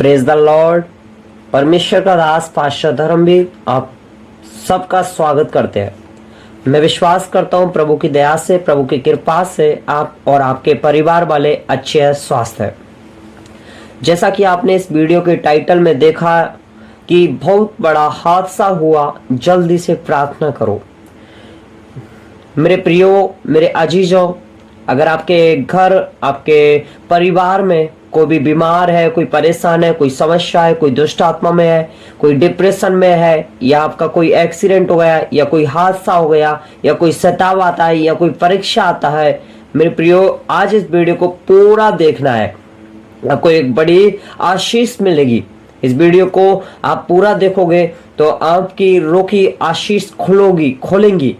Praise the Lord. परमेश्वर का दास pastor Dharmveer आप सबका स्वागत करते हैं। मैं विश्वास करता हूं प्रभु की दया से, प्रभु की कृपा से आप और आपके परिवार वाले अच्छे स्वास्थ्य है। जैसा कि आपने इस वीडियो के टाइटल में देखा कि बहुत बड़ा हादसा हुआ, जल्दी से प्रार्थना करो। मेरे प्रियो, मेरे अजीजों, अगर आपके घर, आपके परिवार में कोई भी बीमार है, कोई परेशान है, कोई समस्या है, कोई दुष्ट आत्मा में है, कोई डिप्रेशन में है, या आपका कोई एक्सीडेंट हो गया, या कोई हादसा हो गया, या कोई सताव आता है, या कोई परीक्षा आता है, मेरे प्रियो आज इस वीडियो को पूरा देखना है। आपको एक बड़ी आशीष मिलेगी। इस वीडियो को आप पूरा देखोगे तो आपकी रोकी आशीष खोलेंगी।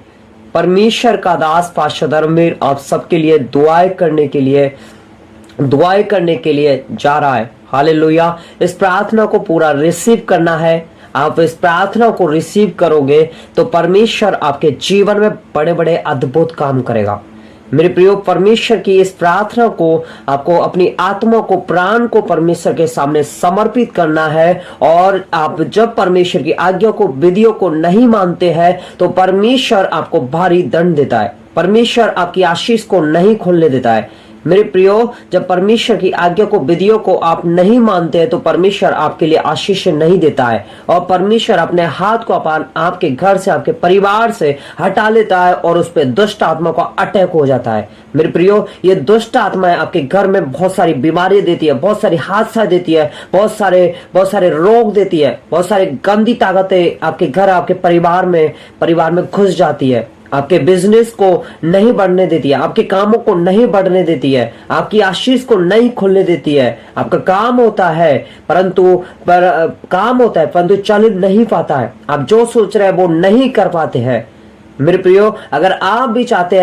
परमेश्वर का दास पास्टर धर्मवीर आप सबके लिए दुआएं करने के लिए जा रहा है। हालेलुया। इस प्रार्थना को पूरा रिसीव करना है। आप इस प्रार्थना को रिसीव करोगे तो परमेश्वर आपके जीवन में बड़े बड़े अद्भुत काम करेगा। मेरे प्रियो, परमेश्वर की इस प्रार्थना को आपको अपनी आत्मा को, प्राण को परमेश्वर के सामने समर्पित करना है। और आप जब परमेश्वर की आज्ञा को, विधियों को नहीं मानते हैं तो परमेश्वर आपको भारी दंड देता है। परमेश्वर आपकी आशीष को नहीं खोलने देता है। मेरे प्रियो, जब परमेश्वर की आज्ञा को, विधियों को आप नहीं मानते हैं तो परमेश्वर आपके लिए आशीष नहीं देता है। और परमेश्वर अपने हाथ को आपके घर से, आपके परिवार से हटा लेता है और उस पर दुष्ट आत्मा का अटैक हो जाता है। मेरे प्रियो, ये दुष्ट आत्माएं आपके घर में बहुत सारी बीमारी देती है, बहुत सारी हादसा देती है, बहुत सारे रोग देती है, बहुत सारी गंदी ताकतें आपके घर, आपके परिवार में घुस जाती है। आपके बिजनेस को नहीं बढ़ने देती है, आपके कामों को नहीं बढ़ने देती है, आपकी आशीष को नहीं खुलने देती है। आपका काम होता है परंतु चल नहीं पाता है। आप जो सोच रहे हैं वो नहीं कर पाते हैं। मेरे प्रियो, अगर आप भी चाहते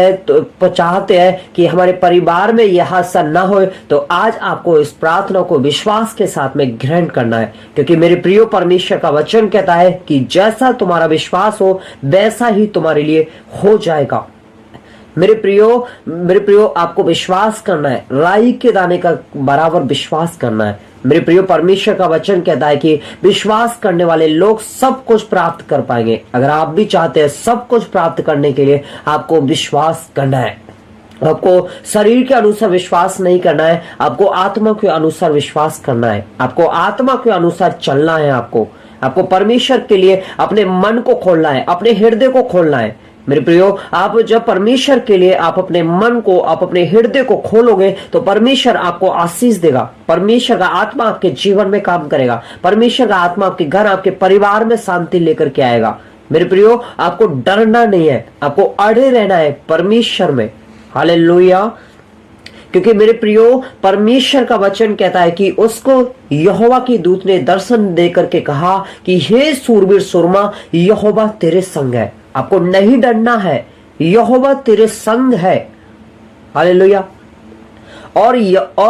हैं कि हमारे परिवार में यह हादसा ना हो तो आज आपको इस प्रार्थना को विश्वास के साथ में ग्रहण करना है। क्योंकि मेरे प्रियो, परमेश्वर का वचन कहता है कि जैसा तुम्हारा विश्वास हो वैसा ही तुम्हारे लिए हो जाएगा। मेरे प्रियो, आपको विश्वास करना है, राई के दाने का बराबर विश्वास करना है। मेरे प्रियो, परमेश्वर का वचन कहता है कि विश्वास करने वाले लोग सब कुछ प्राप्त कर पाएंगे। अगर आप भी चाहते हैं सब कुछ प्राप्त करने के लिए आपको विश्वास करना है। आपको शरीर के अनुसार विश्वास नहीं करना है, आपको आत्मा के अनुसार विश्वास करना है। आपको आत्मा के अनुसार चलना है। आपको परमेश्वर के लिए अपने मन को खोलना है, अपने हृदय को खोलना है। मेरे प्रियो, आप जब परमेश्वर के लिए आप अपने मन को, आप अपने हृदय को खोलोगे तो परमेश्वर आपको आशीष देगा। परमेश्वर का आत्मा आपके जीवन में काम करेगा। परमेश्वर का आत्मा आपके घर, आपके परिवार में शांति लेकर के आएगा। मेरे प्रियो, आपको डरना नहीं है, आपको अड़े रहना है परमेश्वर में। हालेलुया। क्योंकि मेरे प्रियो, परमेश्वर का वचन कहता है कि उसको यहोवा की दूत ने दर्शन देकर के कहा कि हे सूरवीर सुरमा, यहोवा तेरे संग है। आपको नहीं डरना है, यहोवा तेरे संग है। हालेलुया। और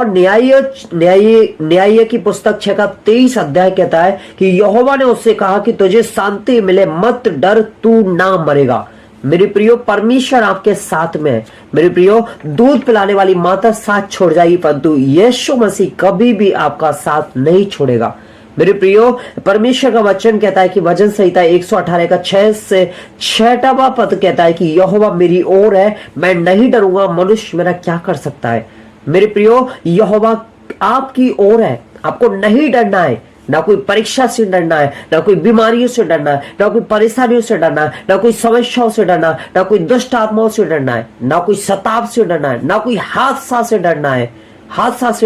न्याय की पुस्तक 6 का 23 अध्याय कहता है कि यहोवा ने उससे कहा कि तुझे शांति मिले, मत डर, तू ना मरेगा। मेरे प्रियो, परमेश्वर आपके साथ में है। मेरे प्रियो, दूध पिलाने वाली माता साथ छोड़ जाएगी परंतु यीशु मसीह कभी भी आपका साथ नहीं छोड़ेगा। मेरे प्रियो, परमेश्वर का वचन कहता है कि वचन संहिता 118 का 6 से 6वां पद कहता है कि यहोवा मेरी ओर है, मैं नहीं डरूंगा, मनुष्य मेरा क्या कर सकता है। मेरे प्रियो, यहोवा आपकी ओर है, आपको नहीं डरना है। ना कोई परीक्षा से डरना है, ना कोई बीमारियों से डरना है, ना कोई परेशानियों से डरना है, ना कोई समस्याओं से डरना है, ना कोई दुष्ट आत्माओं से डरना है, ना कोई सताव से डरना है, ना कोई हादसा से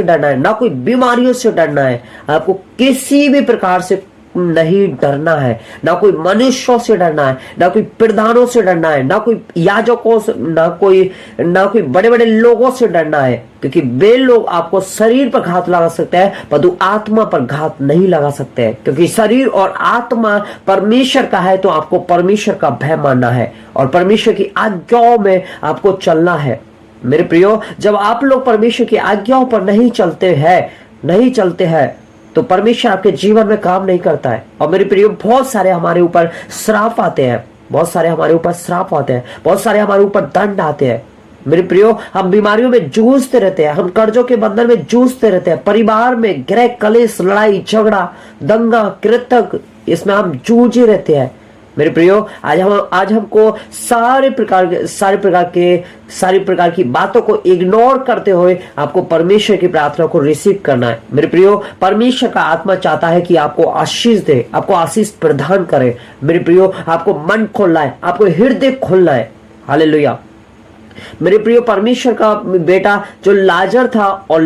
डरना है, ना कोई बीमारियों से डरना है। आपको किसी भी प्रकार से नहीं डरना है। ना कोई मनुष्यों से डरना है, ना कोई प्रधानों से डरना है, ना कोई याजकों से, ना कोई बड़े बड़े लोगों से डरना है। क्योंकि वे लोग आपको शरीर पर घात लगा सकते हैं परंतु आत्मा पर घात नहीं लगा सकते हैं। क्योंकि शरीर और आत्मा परमेश्वर का है तो आपको परमेश्वर का भय मानना है और परमेश्वर की आज्ञाओं में आपको चलना है। मेरे प्रियो, जब आप लोग परमेश्वर की आज्ञाओं पर नहीं चलते हैं तो परमेश्वर आपके जीवन में काम नहीं करता है। और मेरे प्रियो, बहुत सारे हमारे ऊपर श्राप आते हैं, बहुत सारे हमारे ऊपर दंड आते हैं। मेरे प्रियो, हम बीमारियों में जूझते रहते हैं, हम कर्जों के बंधन में जूझते रहते हैं, परिवार में गृह कलेश, लड़ाई झगड़ा, दंगा, कृतक, इसमें हम जूझ ही रहते हैं। मेरे प्रियो, आज हमको सारे प्रकार की बातों को इग्नोर करते हुए आपको परमेश्वर की प्रार्थना को रिसीव करना है। मेरे प्रियो, परमेश्वर का आत्मा चाहता है कि आपको आशीष दे, आपको आशीष प्रदान करे। मेरे प्रियो, आपको मन खोलना है, आपको हृदय खोलना है। हालेलुया। मेरे प्रियो, परमेश्वर का बेटा जो लाजर था, और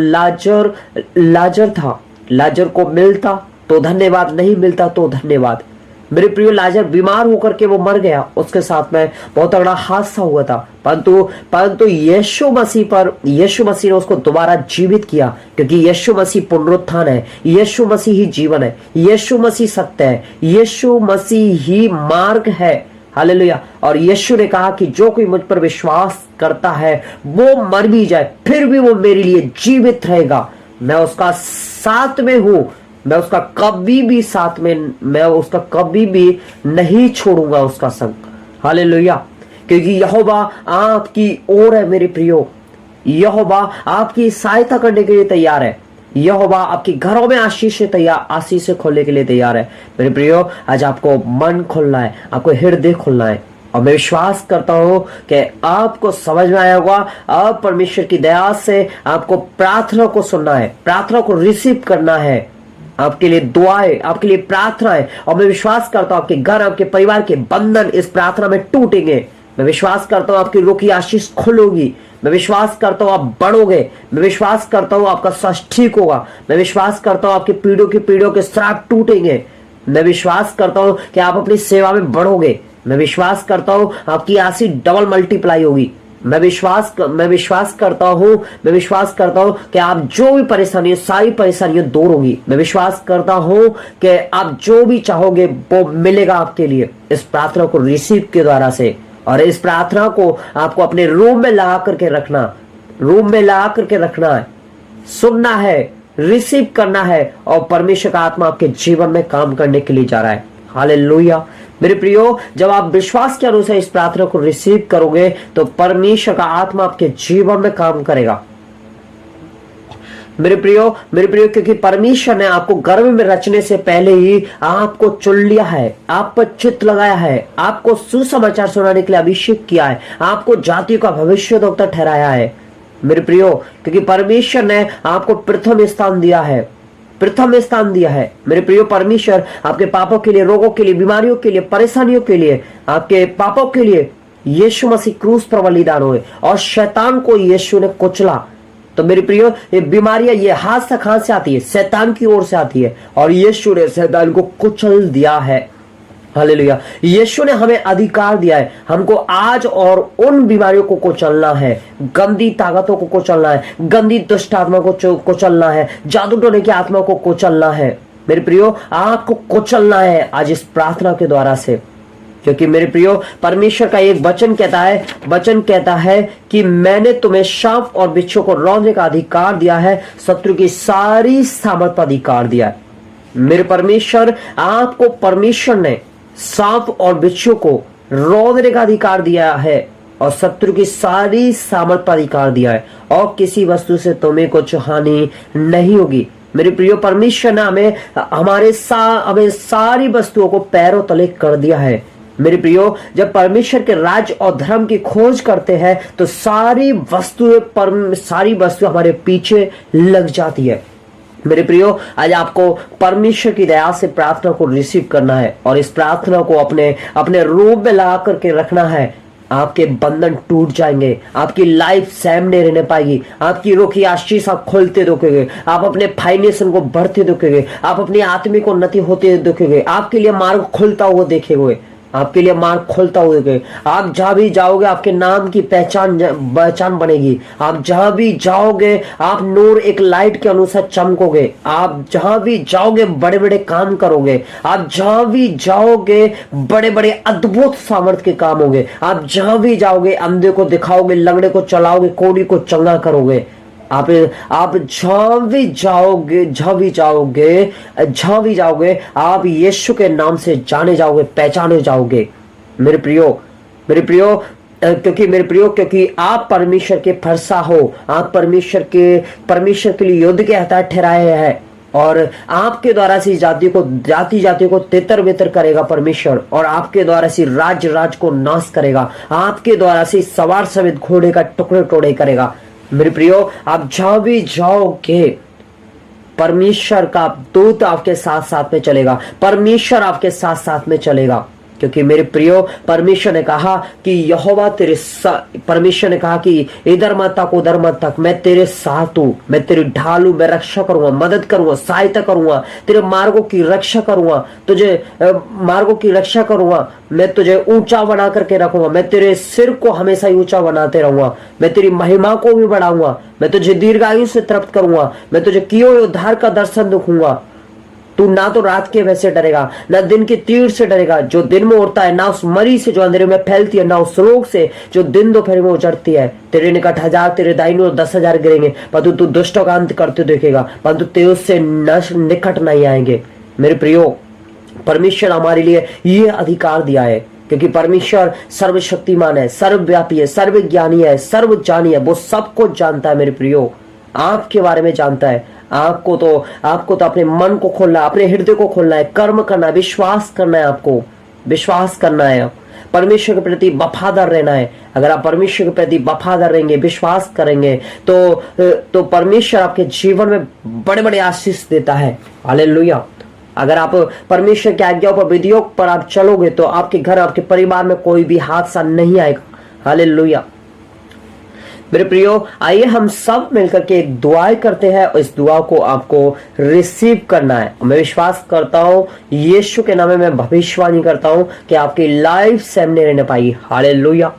लाजर को मिलता तो धन्यवाद, नहीं मिलता तो धन्यवाद। मेरे प्रियो, लाजर बीमार होकर के वो मर गया, उसके साथ में बहुत तगड़ा हादसा हुआ था, परंतु यीशु मसीह ने उसको दोबारा जीवित किया, क्योंकि यीशु मसीह पुनरुत्थान है, यीशु मसीह ही जीवन है, यीशु मसीह सत्य है, यीशु मसीह ही मार्ग है। हालेलुया। और यीशु ने कहा कि जो कोई मुझ पर विश्वास करता है वो मर भी जाए फिर भी वो मेरे लिए जीवित रहेगा। मैं उसका साथ में हूं, मैं उसका कभी भी नहीं छोड़ूंगा उसका संग। हालेलुया। क्योंकि यहोवा आपकी ओर है मेरे प्रियो, यहोवा आपकी सहायता करने के लिए तैयार है, यहोवा आपके घरों में आशीष खोलने के लिए तैयार है। मेरे प्रियो, आज आपको मन खोलना है, आपको हृदय खोलना है, और मैं विश्वास करता हूं कि आपको समझ में आया होगा। अब परमेश्वर की दया से आपको प्रार्थना को सुनना है, प्रार्थना को रिसीव करना है, आपके लिए दुआएं, आपके लिए प्रार्थनाएं, और मैं विश्वास करता हूं आपके घर, आपके परिवार के बंधन इस प्रार्थना में टूटेंगे। मैं विश्वास करता हूं आपकी रोकी आशीष खुलेगी, मैं विश्वास करता हूं आप बढ़ोगे, मैं विश्वास करता हूं आपका स्वास्थ्य ठीक होगा, मैं विश्वास करता हूं आपकी पीढ़ियों के श्राप टूटेंगे, मैं विश्वास करता हूं कि आप अपनी सेवा में बढ़ोगे, मैं विश्वास करता हूं आपकी आशीष डबल मल्टीप्लाई होगी। मैं विश्वास करता हूं कि आप जो भी परेशानियां, सारी परेशानियां दूर होगी। मैं विश्वास करता हूं कि आप जो भी चाहोगे वो मिलेगा आपके लिए इस प्रार्थना को रिसीव के द्वारा से। और इस प्रार्थना को आपको अपने रूम में लगा करके रखना है, सुनना है, रिसीव करना है, और परमेश्वर का आत्मा आपके जीवन में काम करने के लिए जा रहा है। हालेलुया। मेरे प्रियो, जब आप विश्वास के अनुसार इस प्रार्थना को रिसीव करोगे तो परमेश्वर का आत्मा आपके जीवन में काम करेगा। मेरे प्रियो, क्योंकि परमेश्वर ने आपको गर्भ में रचने से पहले ही आपको चुन लिया है, आप पर चित्त लगाया है, आपको सुसमाचार सुनाने के लिए अभिषेक किया है, आपको जातियों का भविष्यद्वक्ता ठहराया है। मेरे प्रियो, क्योंकि परमेश्वर ने आपको प्रथम स्थान दिया है। मेरे प्रियो, परमेश्वर आपके पापों के लिए, रोगों के लिए, बीमारियों के लिए, परेशानियों के लिए, आपके पापों के लिए यीशु मसीह क्रूस पर बलिदान हुए, और शैतान को यीशु ने कुचला। तो मेरे प्रियो, ये बीमारियां, ये हादसा कहां से आती है? शैतान की ओर से आती है, और यीशु ने शैतान को कुचल दिया है। हालेलुया। यीशु ने हमें अधिकार दिया है, हमको आज और उन बीमारियों को कुचलना है, गंदी ताकतों को कुचलना है, गंदी दुष्ट आत्मा को कुचलना है, जादू टोने की आत्मा को कुचलना है। मेरे प्रियो, आपको कुचलना है आज इस प्रार्थना के द्वारा से, क्योंकि मेरे प्रियो, परमेश्वर का एक वचन कहता है कि मैंने तुम्हें सांप और बिच्छू को रौंदने का अधिकार दिया है, शत्रु की सारी सामर्थ पर अधिकार दिया है। मेरे परमेश्वर ने सांप और बिच्छू को रौंदने का अधिकार दिया है, और शत्रु की सारी सामर्थ पर अधिकार दिया है, और किसी वस्तु से तुम्हें कुछ हानि नहीं होगी। मेरे प्रियो, परमेश्वर ने हमें सारी वस्तुओं को पैरों तले कर दिया है। मेरे प्रियो, जब परमेश्वर के राज्य और धर्म की खोज करते हैं तो सारी वस्तुएं हमारे पीछे लग जाती है। मेरे प्रियो, आज आपको परमेश्वर की दया से प्रार्थना को रिसीव करना है, और इस प्रार्थना को अपने रूप में ला करके रखना है। आपके बंधन टूट जाएंगे, आपकी लाइफ सेम नहीं रहने पाएगी, आपकी रोकी आशीष आप खोलते देखोगे, आप अपने फाइनेंस को बढ़ते देखोगे, आप अपनी आत्मिक उन्नति होते देखोगे, आपके लिए मार्ग खुलता हुआ देखेंगे, आप जहां भी जाओगे आपके नाम की पहचान बनेगी। आप जहां भी जाओगे आप नूर एक लाइट के अनुसार चमकोगे। आप जहां भी जाओगे बड़े बड़े काम करोगे। आप जहां भी जाओगे बड़े बड़े अद्भुत सामर्थ्य के काम होंगे। आप जहां भी जाओगे अंधे को दिखाओगे, लंगड़े को चलाओगे, कोढ़ी को चंगा करोगे। आप जहां भी जाओगे आप यीशु के नाम से जाने जाओगे, पहचाने जाओगे। मेरे प्रियो, क्योंकि मेरे प्रियो, क्योंकि आप परमेश्वर के फरसा हो, आप परमेश्वर के लिए युद्ध के हथियार ठहराए हैं, और आपके द्वारा से जाति को तितर बितर करेगा परमेश्वर, और आपके द्वारा से राज्य को नाश करेगा, आपके द्वारा से सवार समेत घोड़े का टुकड़े टुकड़े करेगा। मेरे प्रियो, आप जहां भी जाओगे परमेश्वर का दूत आपके साथ साथ में चलेगा, परमेश्वर आपके साथ साथ में चलेगा। क्योंकि मेरे प्रियो, परमेश्वर ने कहा कि यहोवा परमेश्वर ने कहा कि इधर मत तक उधर मत तक, मैं तेरे साथ हूं, मैं तेरी ढाल हूं, मैं रक्षा करूंगा, मदद करूंगा, सहायता करूंगा, तेरे मार्गों की रक्षा करूंगा, तुझे मार्गों की रक्षा करूंगा, मैं तुझे ऊंचा बना करके रखूंगा, मैं तेरे सिर को हमेशा ही ऊंचा बनाते रहूंगा, मैं तेरी महिमा को भी बढ़ाऊंगा, मैं तुझे दीर्घायु से तृप्त करूंगा, मैं तुझे किए हुए उद्धार का दर्शन दिखाऊंगा। तू ना तो रात के वैसे डरेगा, ना दिन के तीर से डरेगा जो दिन में उड़ता है, ना उस मरी से जो अंधेरे में फैलती है, ना उस रोग से जो दिन दोपहर में उचड़ती है। तेरे निकट 1000 तेरे दाहिनी ओर 10,000 गिरेंगे, परंतु तू दुष्टों का अंत करते देखेगा, परंतु तेरे उससे निकट नहीं आएंगे। मेरे प्रियो, परमेश्वर हमारे लिए ये अधिकार दिया है, क्योंकि परमेश्वर सर्वशक्तिमान है, सर्वव्यापी है, सर्वज्ञानी है, सर्वजानी है, वो सब कुछ जानता है। मेरे प्रियो, आपके बारे में जानता है। आपको तो अपने मन को खोलना है, अपने हृदय को खोलना है, कर्म करना है, विश्वास करना है, आपको विश्वास करना है, परमेश्वर के प्रति वफादार रहना है। अगर आप परमेश्वर के प्रति वफादार रहेंगे, विश्वास करेंगे, तो परमेश्वर आपके जीवन में बड़े बड़े आशीष देता है। हालेलुया। अगर आप परमेश्वर की आज्ञाओं पर, विधियों पर आप चलोगे, तो आपके घर, आपके परिवार में कोई भी हादसा नहीं आएगा। हालेलुया। मेरे प्रियो, आइए हम सब मिलकर के एक दुआ करते हैं, और इस दुआ को आपको रिसीव करना है। मैं विश्वास करता हूं, यीशु के नाम में मैं भविष्यवाणी करता हूं कि आपकी लाइफ सामने रहने पाई। Hallelujah,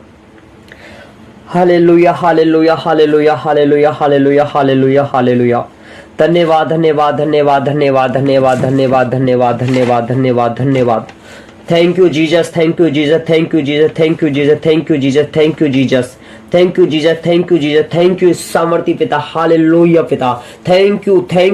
hallelujah, hallelujah, hallelujah, hallelujah, hallelujah, hallelujah, hallelujah. धन्यवाद, धन्यवाद, धन्यवाद, धन्यवाद, धन्यवाद, धन्यवाद, धन्यवाद, धन्यवाद, धन्यवाद, धन्यवाद। Thank you Jesus, thank you Jesus, thank you Jesus, thank you Jesus, thank you Jesus, thank you Jesus, thank you Jesus, thank you Jesus, thank you सामर्थी पिता। हालेलुया पिता, थैंक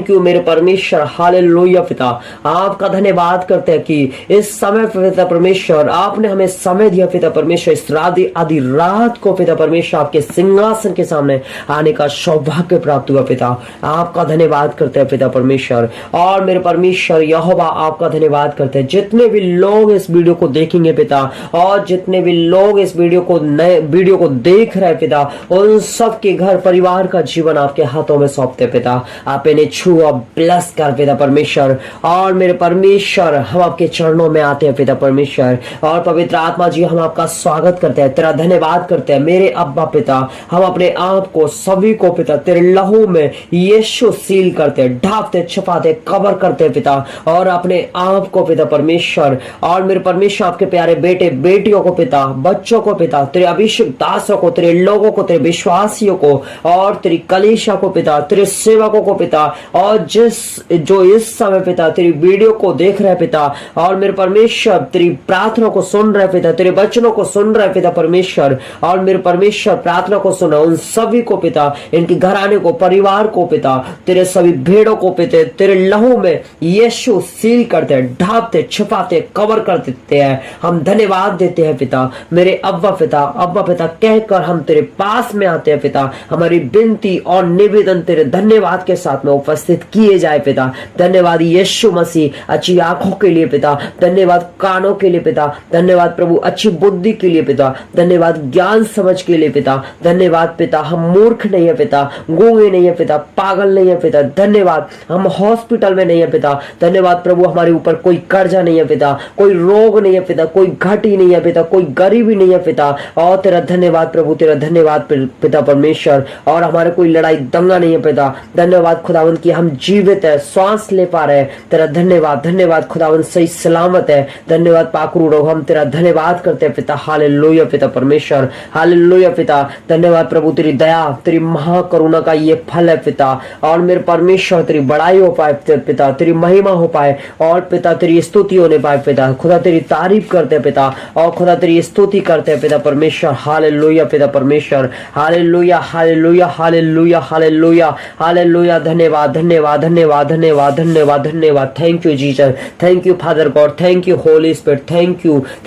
यू मेरे परमेश्वर। हालेलुया पिता, आपका धन्यवाद करते हैं कि इस समय पिता परमेश्वर आपने हमें समय दिया पिता परमेश्वर, इस आधी रात को पिता परमेश्वर आपके सिंहासन के सामने आने का सौभाग्य प्राप्त हुआ पिता। आपका धन्यवाद करते हैं पिता परमेश्वर। और मेरे परमेश्वर यहोवा, आपका धन्यवाद करते हैं। जितने भी लोग इस वीडियो को देखेंगे पिता, और जितने भी लोग इस वीडियो को देख रहे पिता, उन सब के घर परिवार का जीवन आपके हाथों में सौंपते पिता। आप इन्हें छू और ब्लेस कर पिता परमेश्वर। और मेरे परमेश्वर, हम आपके चरणों में आते हैं पिता परमेश्वर, और पवित्र आत्मा जी हम आपका स्वागत करते हैं, तेरा धन्यवाद करते हैं मेरे अब्बा पिता। हम अपने आप को सभी को पिता तेरे लहू में यीशु सील करते, ढांपते, छुपाते, कवर करते पिता, और अपने आप को पिता परमेश्वर, और मेरे परमेश्वर आपके प्यारे बेटे बेटियों को पिता, बच्चों को पिता, तेरे अभिषेक दासों को, तेरे लोगों को, तेरे विश्वासियों को, और तेरी कलीसिया को पिता, तेरे सेवकों को पिता, और जो इस समय पिता तेरी वीडियो को देख रहे पिता, और मेरे परमेश्वर तेरी प्रार्थना को सुन रहे पिता, तेरे वचनों को सुन रहे पिता परमेश्वर, और मेरे परमेश्वर प्रार्थना को सुना उन सभी को पिता, इनके घराने को, परिवार को पिता, तेरे सभी भेड़ों को पिता तेरे लहू में यीशु सील करते, ढांपते, छुपाते, कवर कर देते हैं। हम धन्यवाद देते हैं पिता, मेरे अब्बा पिता कहकर हम तेरे पास में आते हैं पिता। हमारी विनती और निवेदन तेरे धन्यवाद के साथ में उपस्थित किए जाए पिता। धन्यवाद यीशु मसीह अच्छी आंखों के लिए पिता, धन्यवाद कानों के लिए पिता, धन्यवाद प्रभु अच्छी बुद्धि के लिए पिता, धन्यवाद ज्ञान समझ के लिए पिता, धन्यवाद पिता हम मूर्ख नहीं है पिता, गूंगे नहीं है पिता, पागल नहीं है पिता, धन्यवाद हम हॉस्पिटल में नहीं है पिता, धन्यवाद प्रभु हमारे ऊपर कोई कर्जा नहीं है पिता, कोई रोग नहीं है पिता, कोई घटी नहीं है पिता, कोई गरीबी नहीं है पिता। और तेरा धन्यवाद प्रभु, तेरा धन्यवाद पिता परमेश्वर, और हमारे कोई लड़ाई दंगा नहीं है पिता। धन्यवाद खुदावंद कि हम जीवित है, श्वास ले पा रहे हैं, तेरा धन्यवाद खुदावंद सही सलामत है। धन्यवाद पाकरू रहो, हम तेरा धन्यवाद करते हैं पिता। हालेलुया पिता परमेश्वर, हालेलुया पिता। धन्यवाद प्रभु, तेरी दया, तेरी महाकरुणा का ये फल है पिता, और मेरे परमेश्वर तेरी बड़ाई हो पाए पिता, तेरी महिमा हो पाए, और पिता तेरी स्तुति होने पाए पिता। खुदा तेरी तारीफ करते हैं पिता, और खुदा तेरी स्तुति करते हैं पिता परमेश्वर। हालेलुया पिता परमेश्वर, hallelujah, hallelujah, hallelujah, hallelujah, hallelujah. धन्यवाद, धन्यवाद, धन्यवाद, धन्यवाद, धन्यवाद, धन्यवाद। Thank you Jesus, thank you father God, thank you Holi spirit,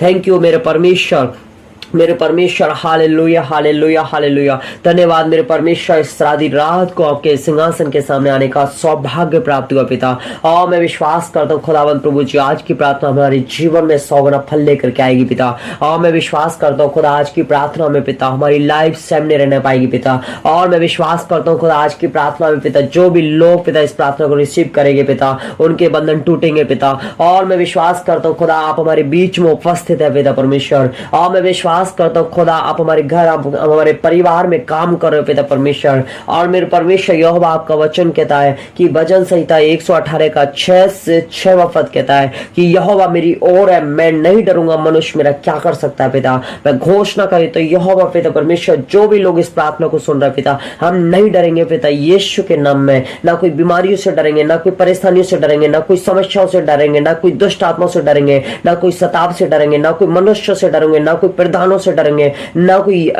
thank you मेरे परमेश्वर। मेरे परमेश्वर, हालेलुया हालेलुया हालेलुया। धन्यवाद मेरे परमेश्वर, इस रात रात को आपके सिंहासन के सामने आने का सौभाग्य प्राप्त हुआ पिता। और मैं विश्वास करता हूँ खुदावंद प्रभु जी, आज की प्रार्थना हमारे जीवन में 100 गुना फल लेकर के आएगी पिता। और मैं विश्वास करता हूँ खुदा, आज की प्रार्थना में पिता हमारी लाइफ सामने रहने पाएगी पिता। और मैं विश्वास करता हूँ खुदा, आज की प्रार्थना में पिता जो भी लोग पिता इस प्रार्थना को रिसीव करेंगे पिता, उनके बंधन टूटेंगे पिता। और मैं विश्वास करता हूँ खुदा, आप हमारे बीच में उपस्थित है पिता परमेश्वर। और मैं विश्वास करता हूँ खुदा, आप हमारे घर, आप हमारे परिवार में काम कर रहे हो पिता परमेश्वर। और मेरे परमेश्वर यहोवा, आपका वचन कहता है कि भजन संहिता 118 का 6 से 6 पद कहता है कि यहोवा मेरी ओर है, मैं नहीं डरूंगा, मनुष्य मेरा क्या कर सकता है पिता। मैं घोषणा करी तो यहोवा पिता परमेश्वर, जो भी लोग इस प्रार्थना को सुन रहे पिता, हम नहीं डरेंगे पिता यीशु के नाम में। ना कोई बीमारियों से डरेंगे, ना कोई परेशानियों से डरेंगे, ना कोई समस्याओं से डरेंगे, ना कोई दुष्ट आत्माओं से डरेंगे, ना कोई सताव से डरेंगे, ना कोई मनुष्य से डरेंगे, ना कोई प्रधानों से डरेंगे, ना कोई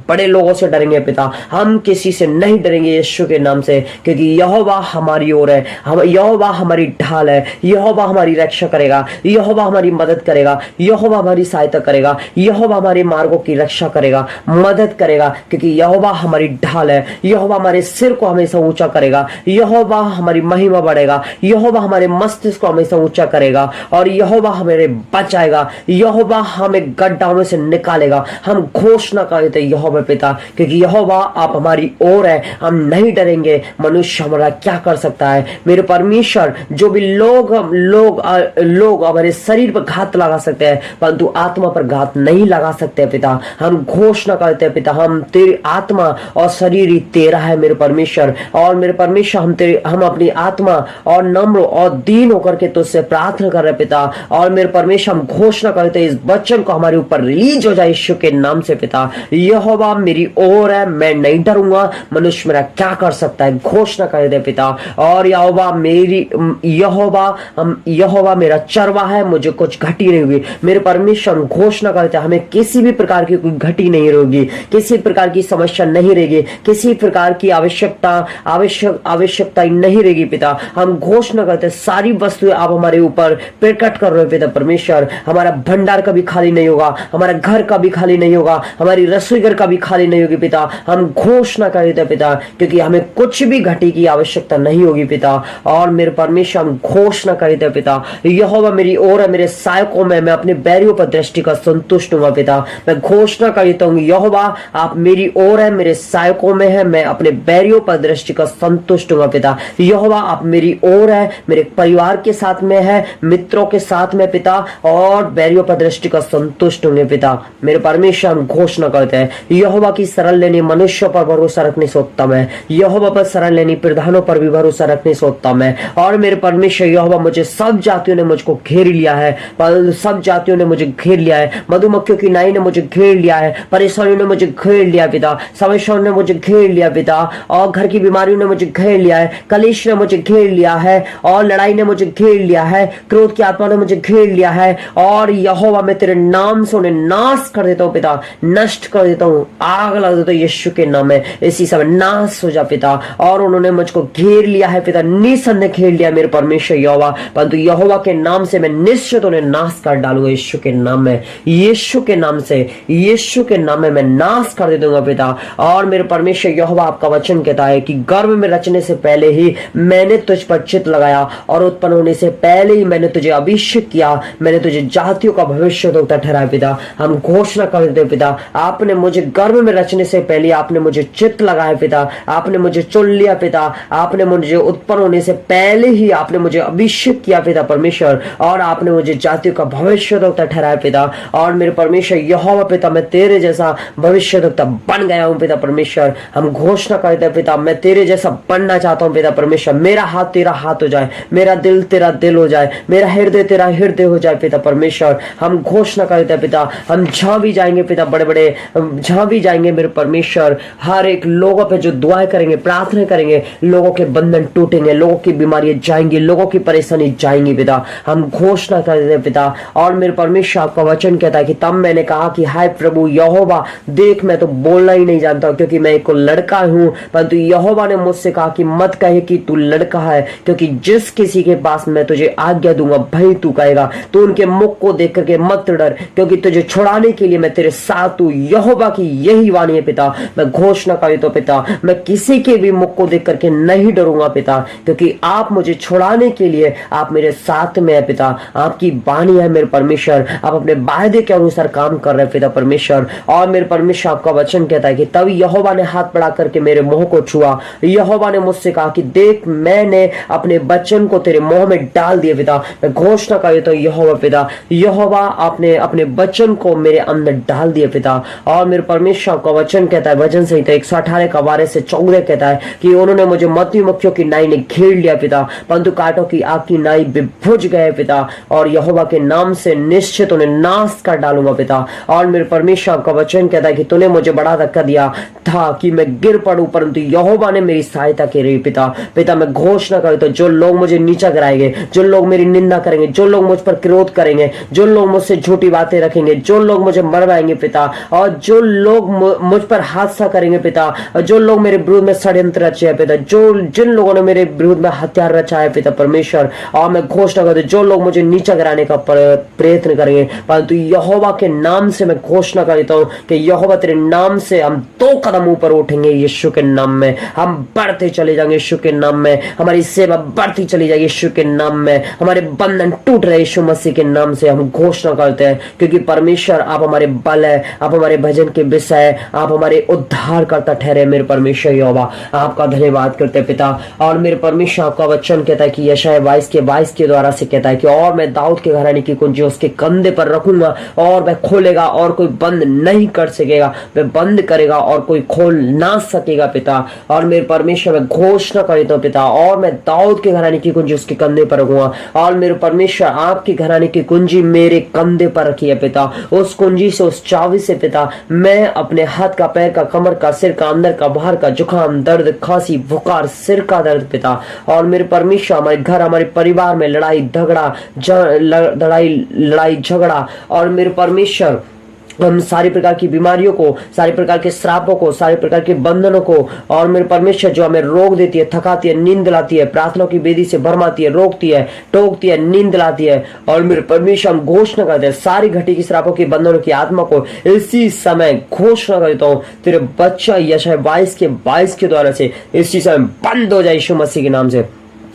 बड़े लोगों से डरेंगे पिता। हम किसी से नहीं डरेंगे यीशु के नाम से, क्योंकि यहोवा हमारी ओर है, यहोवा हमारी ढाल है, यहोवा हमारी रक्षा करेगा, यहोवा हमारी मदद करेगा, यहोवा हमारी सहायता करेगा, यहोवा हमारे मार्गों की रक्षा करेगा, मदद करेगा, क्योंकि यहोवा हमारी ढाल है। यहोवा हमारे सिर को हमेशा ऊंचा करेगा, यहोवा हमारी महिमा बढ़ेगा, यहोवा हमारे मस्तिष्क को हमेशा ऊंचा करेगा, और यहोवा हमें बचाएगा, यहोवा हमें गड्ढाओं से निकालेगा। हम घोषणा करते यहोवा पिता, क्योंकि यहोवा आप हमारी ओर है, हम नहीं डरेंगे, मनुष्य हमारा क्या कर सकता है। मेरे परमेश्वर, जो भी लोग हमारे शरीर पर घात लगा सकते हैं, परंतु आत्मा पर घात नहीं लगा सकते पिता। हम घोषणा करते हैं पिता, हम तेरी आत्मा और शरीर ही तेरा है मेरे परमेश्वर। और मेरे परमेश्वर, हम अपनी आत्मा और नम्र और दीन होकर के तुझसे प्रार्थना कर रहे पिता। और मेरे परमेश्वर, हम घोषणा करते हैं इस वचन को हमारे ऊपर रिलीज हो जाए यीशु के नाम से पिता। यहोवा मेरी ओर है, मैं नहीं डरूंगा, मनुष्य मेरा क्या कर सकता है। घोषणा कर दे पिता। और यहोवा मेरा चरवा है, मुझे कुछ घटी नहीं होगी। मेरे परमेश्वर, हम घोषणा करते हैं हमें किसी भी प्रकार की कोई घटी नहीं होगी, किसी प्रकार की समस्या नहीं रहेगी, किसी प्रकार की आवश्यकता नहीं रहेगी पिता। हम घोषणा करते हैं सारी वस्तुएं आप हमारे ऊपर प्रकट कर रहे हो पिता परमेश्वर। हमारा भंडार कभी खाली नहीं होगा, हमारा घर का भी खाली नहीं होगा, हमारी रसोई घर का भी खाली नहीं होगी पिता। हम घोषणा करते पिता, क्योंकि हमें कुछ भी घटी की आवश्यकता नहीं होगी पिता। और मेरे परमेश्वर, हम घोषणा करते पिता, यहोवा मेरी ओर है, मेरे सहायकों में मैं अपने बैरियों पर दृष्टि का संतुष्ट हूँ पिता। मैं घोषणा करता हूँ यहोवा आप मेरी ओर है, मेरे सहायकों में है, मैं अपने बैरियों पर दृष्टि का संतुष्ट हूँ पिता। यहोवा आप मेरी ओर है, मेरे परिवार के साथ में है, मित्रों के साथ में पिता, और बैरियों पर दृष्टि का संतुष्ट होंगे पिता। मेरे परमेश्वर, हम घोषणा करते हैं यहोवा की शरण लेनी मनुष्यों पर भरोसा रखने से उत्तम है, यहोवा पर शरण लेनी प्रधानों पर भी भरोसा रखने से उत्तम है। और मेरे परमेश्वर यहोवा, मुझे सब जातियों ने मुझको घेर लिया है, सब जातियों ने मुझे घेर लिया है, मधुमक्खियों की नाई ने मुझे घेर लिया है, परेशानियों ने मुझे घेर लिया पिता, समस्याओं ने मुझे घेर लिया पिता, और घर की बीमारियों ने मुझे घेर लिया है, कलेश ने मुझे घेर लिया है, और लड़ाई ने मुझे घेर लिया है, क्रोध की आत्मा ने मुझे घेर लिया है। और यहोवा, मैं तेरे नाम से उन्हें नाश कर देता हूँ पिता, नष्ट कर देता हूँ, आग लगा देता हूँ यीशु के नाम में, इसी समय नाश हो जा पिता। और उन्होंने मुझको घेर लिया है पिता, निसंदेह घेर लिया मेरे परमेश्वर यहोवा, परंतु यहोवा के नाम से मैं निश्चित उन्हें नाश कर डालूंगा यीशु के नाम में, यीशु के नाम से, यीशु के नाम में मैं नाश कर दे दूंगा पिता। और मेरे परमेश्वर यहोवा, आपका वचन कहता है कि गर्भ में रचने से पहले ही मैंने तुझ पर चित्त लगाया, और उत्पन्न होने से पहले ही मैंने तुझे अभिषेक किया, मैंने तुझे जातियों का भविष्यद्वक्ता ठहराया पिता। हम घोषणा करते पिता, आपने मुझे गर्भ में रचने से पहले आपने मुझे चित्त लगाया पिता, आपने मुझे चुन लिया पिता, आपने मुझे उत्पन्न होने से पहले ही आपने मुझे अभिषेक किया पिता परमेश्वर, और आपने मुझे जातियों का भविष्यद्वक्ता ठहराया पिता। और मेरे परमेश्वर यहोवा पिता, मैं तेरे जैसा भविष्यद्वक्ता बन गया हूं पिता परमेश्वर। हम घोषणा करते हैं पिता, मैं तेरे जैसा बनना चाहता हूं पिता परमेश्वर। मेरा हाथ तेरा हाथ हो जाए, मेरा दिल तेरा दिल हो जाए, मेरा हृदय तेरा हृदय हो जाए पिता परमेश्वर। हम घोषणा करते हैं पिता, हम जहां भी जाएंगे पिता, बड़े बड़े जहां भी जाएंगे मेरे परमेश्वर, हर एक लोगों पे जो दुआएं करेंगे, प्रार्थना करेंगे, लोगों के बंधन टूटेंगे, लोगों की बीमारियां जाएंगी, लोगों की परेशानी जाएंगी पिता। हम घोषणा करते हैं पिता। और मेरे परमेश्वर, आपका वचन कहता है कि तब मैंने कहा कि हाय प्रभु यहोवा, देख मैं तो बोलना ही नहीं जानता क्योंकि मैं एक लड़का हूं, परंतु यहोवा ने मुझसे कहा कि मत कहे कि तू लड़का है, क्योंकि जिस किसी के पास मैं तुझे आज्ञा दूंगा भाई तू कहेगा। तू उनके मुख को देख करके मत डर, क्योंकि तुझे छुड़ाने के लिए मैं तेरे साथ हूँ। यहोवा की यही वाणी है पिता। मैं घोषणा करता हूँ पिता, मैं किसी के भी मुख को देख करके नहीं डरूंगा पिता, क्योंकि आप मुझे छुड़ाने के लिए आप मेरे साथ में है पिता। आपकी वाणी है मेरे परमेश्वर, आप अपने वायदे के अनुसार काम कर रहे हैं पिता परमेश्वर। और मेरे परमेश्वर आपका वचन कहता है कि तभी यहोवा ने हाथ बढ़ा करके मेरे मुंह को छुआ। यहोवा ने मुझसे कहा कि देख, मैंने अपने वचन को तेरे मुंह में डाल दिया पिता। मैं घोषणा करता हूं यहोवा पिता, यहोवा आपने अपने वचन को मेरे अंदर डाल दिया पिता। और मेरे परमेश्वर का वचन कहता है, वचन संहिता 118 का 12 से 14 कहता है कि उन्होंने मुझे मत्ती मक्खियों की नाई ने घेर लिया पिता, परंतु कांटों की आग की नाई बुझ गए पिता। और यहोवा के नाम से निश्चित उन्हें नाश कर डालूंगा पिता। और मेरे परमेश्वर का वचन कहता है कि तूने मुझे बड़ा धक्का दिया था कि मैं गिर पड़ूं, परंतु यहोवा ने मेरी सहायता की रही पिता। पिता मैं घोषणा करता हूं, जो लोग मुझे नीचा गिराएंगे, जो लोग मेरी निंदा करेंगे, जो लोग मुझ पर क्रोध करेंगे, जो लोग मुझसे झूठी बातें रखेंगे, जो लोग मुझे मरवाएंगे पिता, और जो लोग मुझ पर हादसा करेंगे पिता, और जो लोग मेरे विरुद्ध में षड्यंत्र रचे हैं पिता, जो जिन लोगों ने मेरे विरुद्ध में हथियार रचा है पिता परमेश्वर, और मैं घोषणा करता हूं जो लोग मुझे नीचा गिराने का प्रयत्न करेंगे, परंतु यहोवा के नाम से मैं घोषणा करता हूं कि यहोवा तेरे नाम से हम 2 कदम ऊपर उठेंगे यीशु के नाम में। हम बढ़ते चले जाएंगे यीशु के नाम में, हमारी सेवा बढ़ती चली जाएगी यीशु के नाम में, हमारे बंधन टूट रहे यीशु मसीह के नाम से हम घोषणा करते हैं। क्योंकि परमेश्वर आप हमारे बल है, आप हमारे भजन के विषय, आप हमारे उद्धार करता ठहरे। मेरे परमेश्वर यहोवा आपका धन्यवाद करते पिता। और मेरे परमेश्वर आपका वचन कहता है कि यशायाह 22 के द्वारा से कहता है कि और मैं दाऊद के घराने की कुंजी उसके कंधे पर रखूंगा, और वह खोलेगा और कोई बंद नहीं कर सकेगा, वह बंद करेगा और कोई खोल ना सकेगा पिता। और मेरे परमेश्वर मैं घोषणा करता हूं पिता, और मैं दाऊद के घराने की कुंजी उसके कंधे पर रखूंगा। और मेरे परमेश्वर आपके घराने की कुंजी मेरे कंधे पर रखी है पिता। उस कुंजी से, उस चाबी से पिता मैं अपने हाथ का, पैर का, कमर का, सिर का, अंदर का, बाहर का, जुकाम, दर्द, खांसी, बुखार, सिर का दर्द पिता। और मेरे परमेश्वर हमारे घर, हमारे परिवार में लड़ाई झगड़ा, और मेरे परमेश्वर हम सारी प्रकार की बीमारियों को, सारी प्रकार के श्रापों को, सारे प्रकार के बंधनों को, और मेरे परमेश्वर जो हमें रोग देती है, थकाती है, नींद दिलाती है, प्रार्थना की बेदी से भरमाती है, रोकती है, टोकती है, नींद दिलाती है, और मेरे परमेश्वर हम घोषणा करते हैं सारी घटी की श्रापों की, बंधनों की आत्मा को इसी समय घोषणा करता हूँ तेरे बच्चा यशायाह 22 के द्वारा से इसी समय बंद हो जाए यीशु मसीह के नाम से।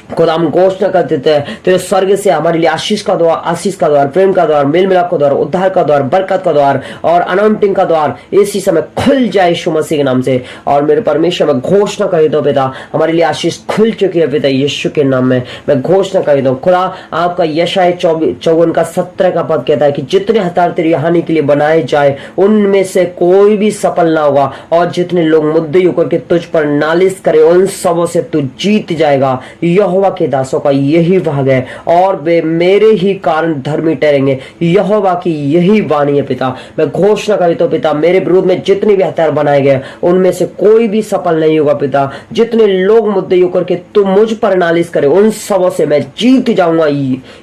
खुदा हम घोषणा कर देते हैं तेरे स्वर्ग से हमारे लिए आशीष का द्वार, प्रेम का द्वार, मेल मिलाप का द्वार, उद्धार का द्वार, बरकत का द्वार और अनाउंटिंग का द्वार इसी समय खुल जाए यीशु मसीह के नाम से। और मेरे परमेश्वर मैं घोषणा कर देता हूं पिता, हमारे लिए आशीष खुल चुकी है पिता यीशु के नाम में। मैं घोषणा कर देता हूं खुदा आपका यशायाह 54 का 17 का पद कहता है कि जितने हथियार तेरी हानि के लिए बनाए जाए उनमें से कोई भी सफल ना होगा, और जितने लोग मुद्दे होकर के तुझ पर नालिश करे उन सबों से तू जीत जाएगा। यहोवा के दासों का यही भाग है और वे मेरे ही कारण धर्मी ठहरेंगे। यहोवा की यही वाणी है पिता। मैं घोषणा करता हूं पिता मेरे विरुद्ध में जितने भी हथियार बनाए गए उनमें से कोई भी सफल नहीं होगा पिता। जितने लोग मुद्दे होकर के तू मुझ पर नालिश करे उन सबों से मैं जीत जाऊंगा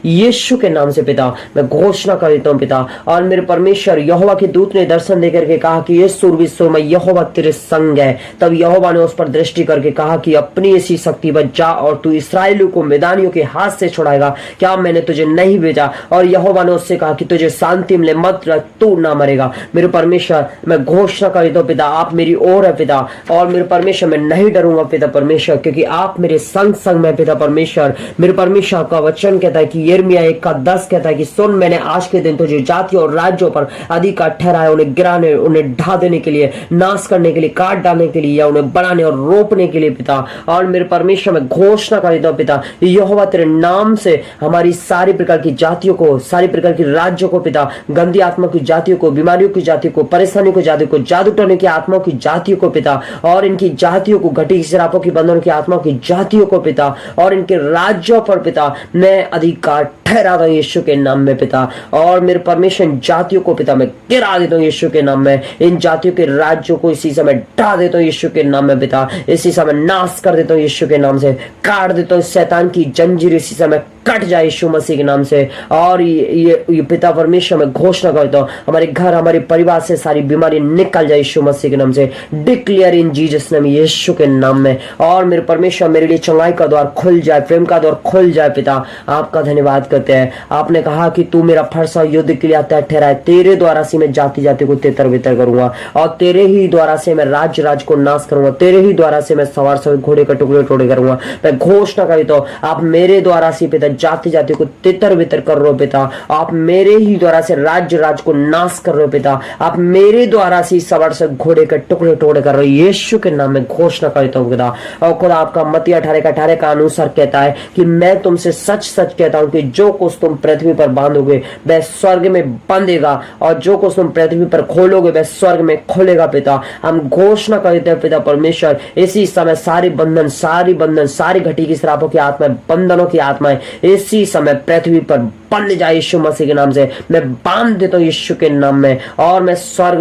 यीशु के नाम से पिता। मैं घोषणा करता हूं पिता। और मेरे परमेश्वर यहोवा के दूत ने दर्शन देकर के कहा कि ये सूरवीर में यहोवा तेरे संग है। तब यहोवा ने उस पर दृष्टि करके कहा कि अपनी ऐसी शक्ति पर जा और तू इस्राएलियों को मैदानियों के हाथ से छुड़ाएगा। क्या मैंने तुझे नहीं भेजा? और यहोवा ने उससे कहा कि तुझे शांति मिले, मत रह, तू ना मरेगा। मेरे परमेश्वर मैं घोषणा करता हूं पिता आप मेरी ओर है पिता। और मेरे परमेश्वर मैं नहीं डरूंगा पिता परमेश्वर, क्योंकि आप मेरे संग संग में पिता परमेश्वर। मेरे परमेश्वर का वचन कहता है कि यिर्मयाह 1:10 कहता है कि सुन, मैंने आज के दिन तुझे जातियों और राज्यों पर अधिकार ठहराया, उन्हें गिराने, उन्हें ढा देने के लिए, नाश करने के लिए, काट डालने के लिए, या उन्हें बनाने और रोपने के लिए पिता। और मेरे परमेश्वर मैं घोषणा करता हूं पिता यहोवा तेरे नाम से हमारी सारी प्रकार की जातियों को, सारी प्रकार की राज्यों को पिता, गंदी आत्मा की जातियों को, बीमारियों की जातियों को, परेशानियों की जातियों को, जादू टोने की आत्माओं की जातियों को पिता, और इनकी जातियों को, घटी शराबों की बंधनों की आत्माओं की जातियों को पिता, और इनके राज्यों पर पिता मैं अधिकार ठहरा दूं यीशु के नाम में पिता। और मेरे परमेश्वर जातियों को पिता मैं गिरा देता हूं यीशु के नाम में। इन जातियों के राज्यों को इसी समय ढा देता हूं यीशु के नाम में पिता। इसी समय नाश कर देता हूं यीशु के नाम से, काट देता हूं शैतान की जंजीर इसी समय कट जाए यीशु मसीह के नाम से। और ये पिता परमेश्वर मैं घोषणा करता हूँ, हमारे घर हमारे परिवार से सारी बीमारी निकल जाए यीशु मसीह के नाम से। डिक्लेयर इन जीसस नेम, यीशु के नाम में। और मेरे परमेश्वर मेरे लिए चंगाई का द्वार खुल जाए, प्रेम का द्वार खुल जाए। पिता आपका धन्यवाद करते हैं। आपने कहा कि तू मेरा फरसा युद्ध के लिए आता ठहराए, तेरे द्वारा से मैं जाति जाति को तितर बितर करूंगा, और तेरे ही द्वारा से मैं राज्य राज्य को नाश करूंगा, तेरे ही द्वारा से मैं सवार सवार घोड़े के टुकड़े टुकड़े करूंगा। मैं घोषणा करी तो आप मेरे द्वारा से पिता जाति जाति को तितर बितर कर रहे हो पिता, आप मेरे ही द्वारा से राज्य राज्य को नाश कर रहे हो पिता, आप मेरे द्वारा से सवार से घोड़े के टुकड़े टुकड़े कर रहे हो। यीशु के नाम में घोषणा करता हूँ पिता। और खुदा आपका मत्ती 18 का अनुसार कहता है कि मैं तुमसे सच सच कहता हूं कि जो कुछ तुम पृथ्वी पर बांधोगे वह स्वर्ग में बंधेगा, और जो कुछ तुम पृथ्वी पर खोलोगे वह स्वर्ग में खोलेगा। पिता हम घोषणा करते हैं पिता परमेश्वर, इसी समय सारी बंधन सारी घटी की श्रापों की आत्माएं, बंधनों की आत्माएं इसी समय पृथ्वी पर बंध जाए यीशु मसीह के नाम से। मैं बांध देता हूं यीशु के नाम में, और मैं स्वर्ग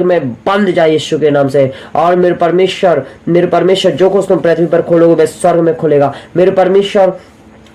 में बंध जाए यीशु के नाम से। और मेरे परमेश्वर जो कुछ तुम पृथ्वी पर खोलोगे वह स्वर्ग में खोलेगा। मेरे परमेश्वर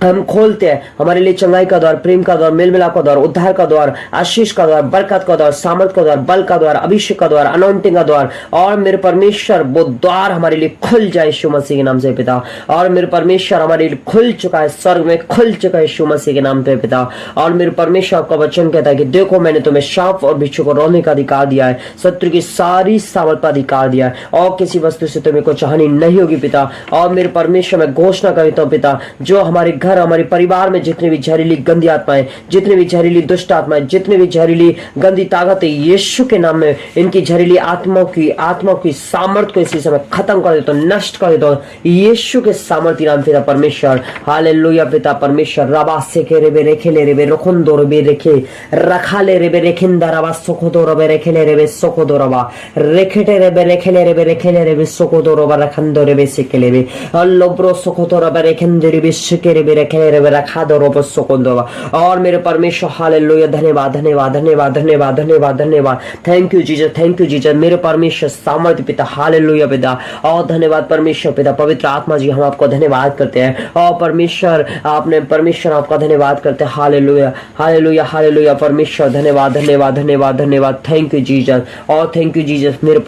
हम खोलते हैं हमारे लिए चंगाई का द्वार, प्रेम का द्वार, मेल मिलाप का द्वार, उद्धार का द्वार, आशीष का द्वार, बरकत का द्वार, सामर्थ का द्वार, बल का द्वार, अभिषेक का द्वार, अनॉइंटिंग का द्वार। और मेरे परमेश्वर वो द्वार हमारे लिए खुल जाए यीशु मसीह के नाम से पिता। और मेरे परमेश्वर हमारे लिए खुल चुका है, स्वर्ग में खुल चुका है यीशु मसीह के नाम पे पिता। और मेरे परमेश्वर आपका वचन कहता है कि देखो मैंने तुम्हें सांप और बिच्छू को रोने का अधिकार दिया है, शत्रु की सारी सामर्थ का अधिकार दिया है, और किसी वस्तु से तुम्हें कुछ हानि नहीं होगी पिता। और मेरे परमेश्वर मैं घोषणा करता हूँ पिता, जो हमारे घर हमारे परिवार में जितने भी जहरीली गंदी आत्माएं, जितने भी जहरीली दुष्ट आत्माएं, जितने भी जहरीली गंदी ताकतें, यीशु के नाम में इनकी जहरीली आत्माओं की सामर्थ को इसी समय खत्म कर देता हूं, नष्ट कर देता हूं यीशु के सामर्थ्य नाम पिता परमेश्वर। हालेलुया पिता परमेश्वर। रबा से के रेबे रेखे ले रेबे रखुन दो रेबे रेखे रखा ले रेबे रेखिंदा रबा सोको दो रेबे रेखे ले रेबे सोको दो रबा रेखेटे रेबे रेखे ले रेबे सोको दो रबा रखन दो रेबे सिके लेबे अल्लोब्रो सोको दो रबा रेखन दे रेबे सिके रेबे रेखे रखा दो रोबो सोकोंदोवा। और मेरे परमेश्वर हालेलुया, धन्यवाद धन्यवाद धन्यवाद धन्यवाद धन्यवाद धन्यवाद। थैंक यू जीसस मेरे परमेश्वर सामर्थ्य पिता। हालेलुया पिता। और धन्यवाद परमेश्वर पिता, पवित्र आत्मा जी हम आपको धन्यवाद करते हैं। और परमेश्वर आपका धन्यवाद करते हैं। हालेलुया हालेलुया हालेलुया परमेश्वर, धन्यवाद धन्यवाद धन्यवाद धन्यवाद। Thank you Jesus. और थैंक यू जीसस मेरे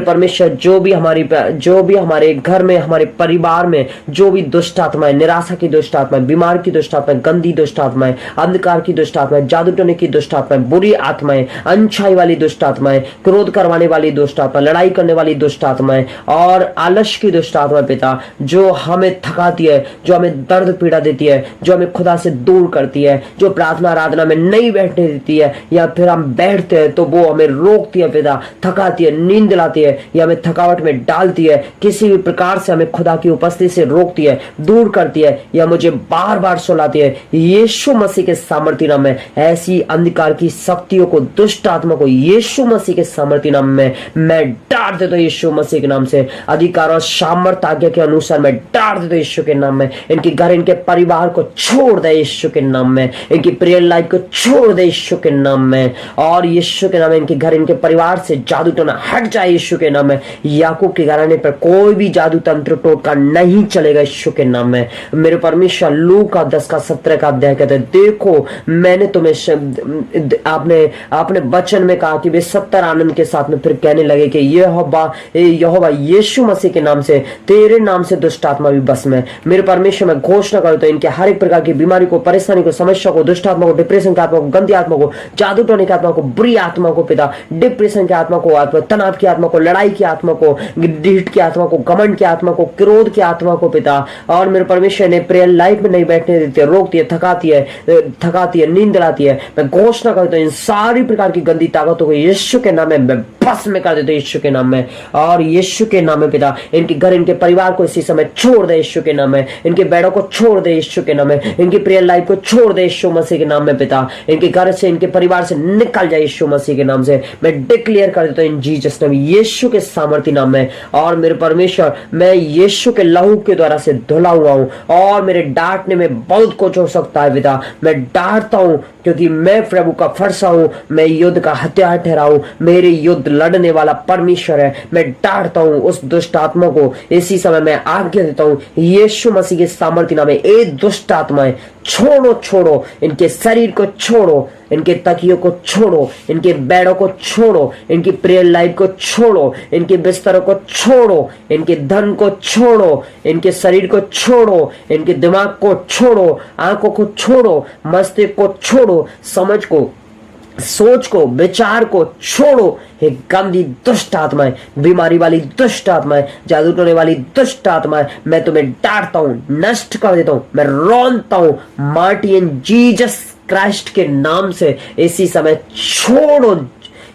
परमेश्वर जो भी हमारे घर में, हमारे परिवार में जो भी दुष्ट आत्माएं, निराशा की दुष्ट आत्माएं, बीमार की दुष्ट आत्माएं, गंदी दुष्ट आत्माएं, अंधकार की दुष्ट आत्माएं, जादू टोने की दुष्ट आत्माएं, बुरी आत्माएं, अनछाई वाली दुष्ट आत्माएं, क्रोध करवाने वाली दुष्ट आत्माएं, लड़ाई करने वाली दुष्ट आत्माएं, और आलस्य की दुष्ट आत्माएं पिता, जो हमें थकाती है, जो हमें दर्द पीड़ा देती है, जो हमें खुदा से दूर करती है, जो प्रार्थना आराधना में नहीं बैठने देती है, या फिर हम बैठते हैं तो वो हमें रोकती है पिता, थकाती है, नींद दिलाती है, या हमें थकावट में डालती है, किसी भी प्रकार से हमें खुदा की उपस्थिति से रोकती है, दूर करती है, या मुझे बार बार सुलाती है। यीशु मसीह के सामर्थ्य नाम में ऐसी अंधकार की शक्तियों को, दुष्ट आत्मा को यीशु मसीह के सामर्थ्य नाम में मैं डांट देता हूं यीशु मसीह के नाम से। अधिकार और सामर्थ आज्ञा के अनुसार मैं डांट देता हूं यीशु के नाम में। इनके घर, इनके परिवार को छोड़ दे यीशु के नाम में। इनकी प्रेयर लाइफ को छोड़ दे यीशु के नाम में। और यीशु के नाम में इनके घर, इनके परिवार से जादू टोना हट जाए यीशु के नाम में। याकूब के घराने पर कोई भी जादू तंत्र टोटका नहीं चलेगा यीशु के नाम में। मेरे परमेश्वर लूका 10:17 का अध्याय कहते हैं, देखो मैंने तुम्हें आपने वचन में कहा कि वे 70 आनंद के साथ में फिर कहने लगे कि यहोवा यीशु मसीह के नाम से, तेरे नाम से दुष्ट आत्मा भी बस में। मेरे परमेश्वर मैं घोषणा करता हूं इनके हर एक प्रकार की बीमारी को, परेशानी को, समस्या को, दुष्ट आत्मा को, डिप्रेशन की आत्मा को, गंदी आत्मा को, जादू टोने की आत्मा को, बुरी आत्मा को पिता, डिप्रेशन की आत्मा को, तनाव की आत्मा को, लड़ाई की आत्मा को, ढीठ की आत्मा को, घमंड की आत्मा को, क्रोध की आत्मा को पिता। और मेरे परमेश्वर ने प्रेयर लाइफ में नहीं बैठने देती है, रोकती है, थकाती है, नींद दिलाती है। मैं घोषणा करता हूं इन सारी प्रकार की गंदी ताकतों को यीशु के नाम में मैं भस्म में कर देता हूं यीशु के नाम में। और यीशु के नाम में पिता, इनके घर, इनके परिवार को इसी समय छोड़ दे यीशु के नाम में। इनके बेड़ों को छोड़ दे यीशु के नाम में। इनकी प्रेयर लाइफ को छोड़ दे यीशु मसीह के नाम में पिता। इनके घर से, इनके परिवार से निकल जाए यीशु मसीह के नाम से। मैं डिक्लेयर कर देता हूं इन जीसस नेम, यीशु के सामर्थ्य नाम में। और मेरे परमेश्वर मैं यीशु के लहू के द्वारा से धुला हुआ हूं, और मेरे डांटने में बहुत कुछ हो सकता है पिता, मैं डांटता हूँ क्योंकि मैं प्रभु का फरसा हूँ, मैं युद्ध का हथियार ठहराऊं, मेरे युद्ध लड़ने वाला परमेश्वर है। मैं डांटता हूँ उस दुष्ट आत्मा को, इसी समय मैं आज्ञा देता हूँ यीशु मसीह के सामर्थ्य नाम में, ए दुष्ट आत्माएं छोड़ो, छोड़ो इनके शरीर को, छोड़ो इनके तकियों को, छोड़ो इनके बेड़ों को, छोड़ो इनकी प्रेयर लाइफ को, छोड़ो इनके बिस्तरों को, छोड़ो इनके धन को, छोड़ो इनके शरीर को, छोड़ो इनके दिमाग को, छोड़ो आंखों को, छोड़ो मस्तिष्क को, छोड़ो समझ को, सोच को, विचार को छोड़ो। हे गंदी दुष्ट आत्माएं, बीमारी वाली दुष्ट आत्माएं, जादू टोने वाली दुष्ट आत्माएं, मैं तुम्हें डांटता हूं, नष्ट कर देता हूं, मैं रोनता हूं मार्टी इन जीसस क्राइस्ट के नाम से। इसी समय छोड़ो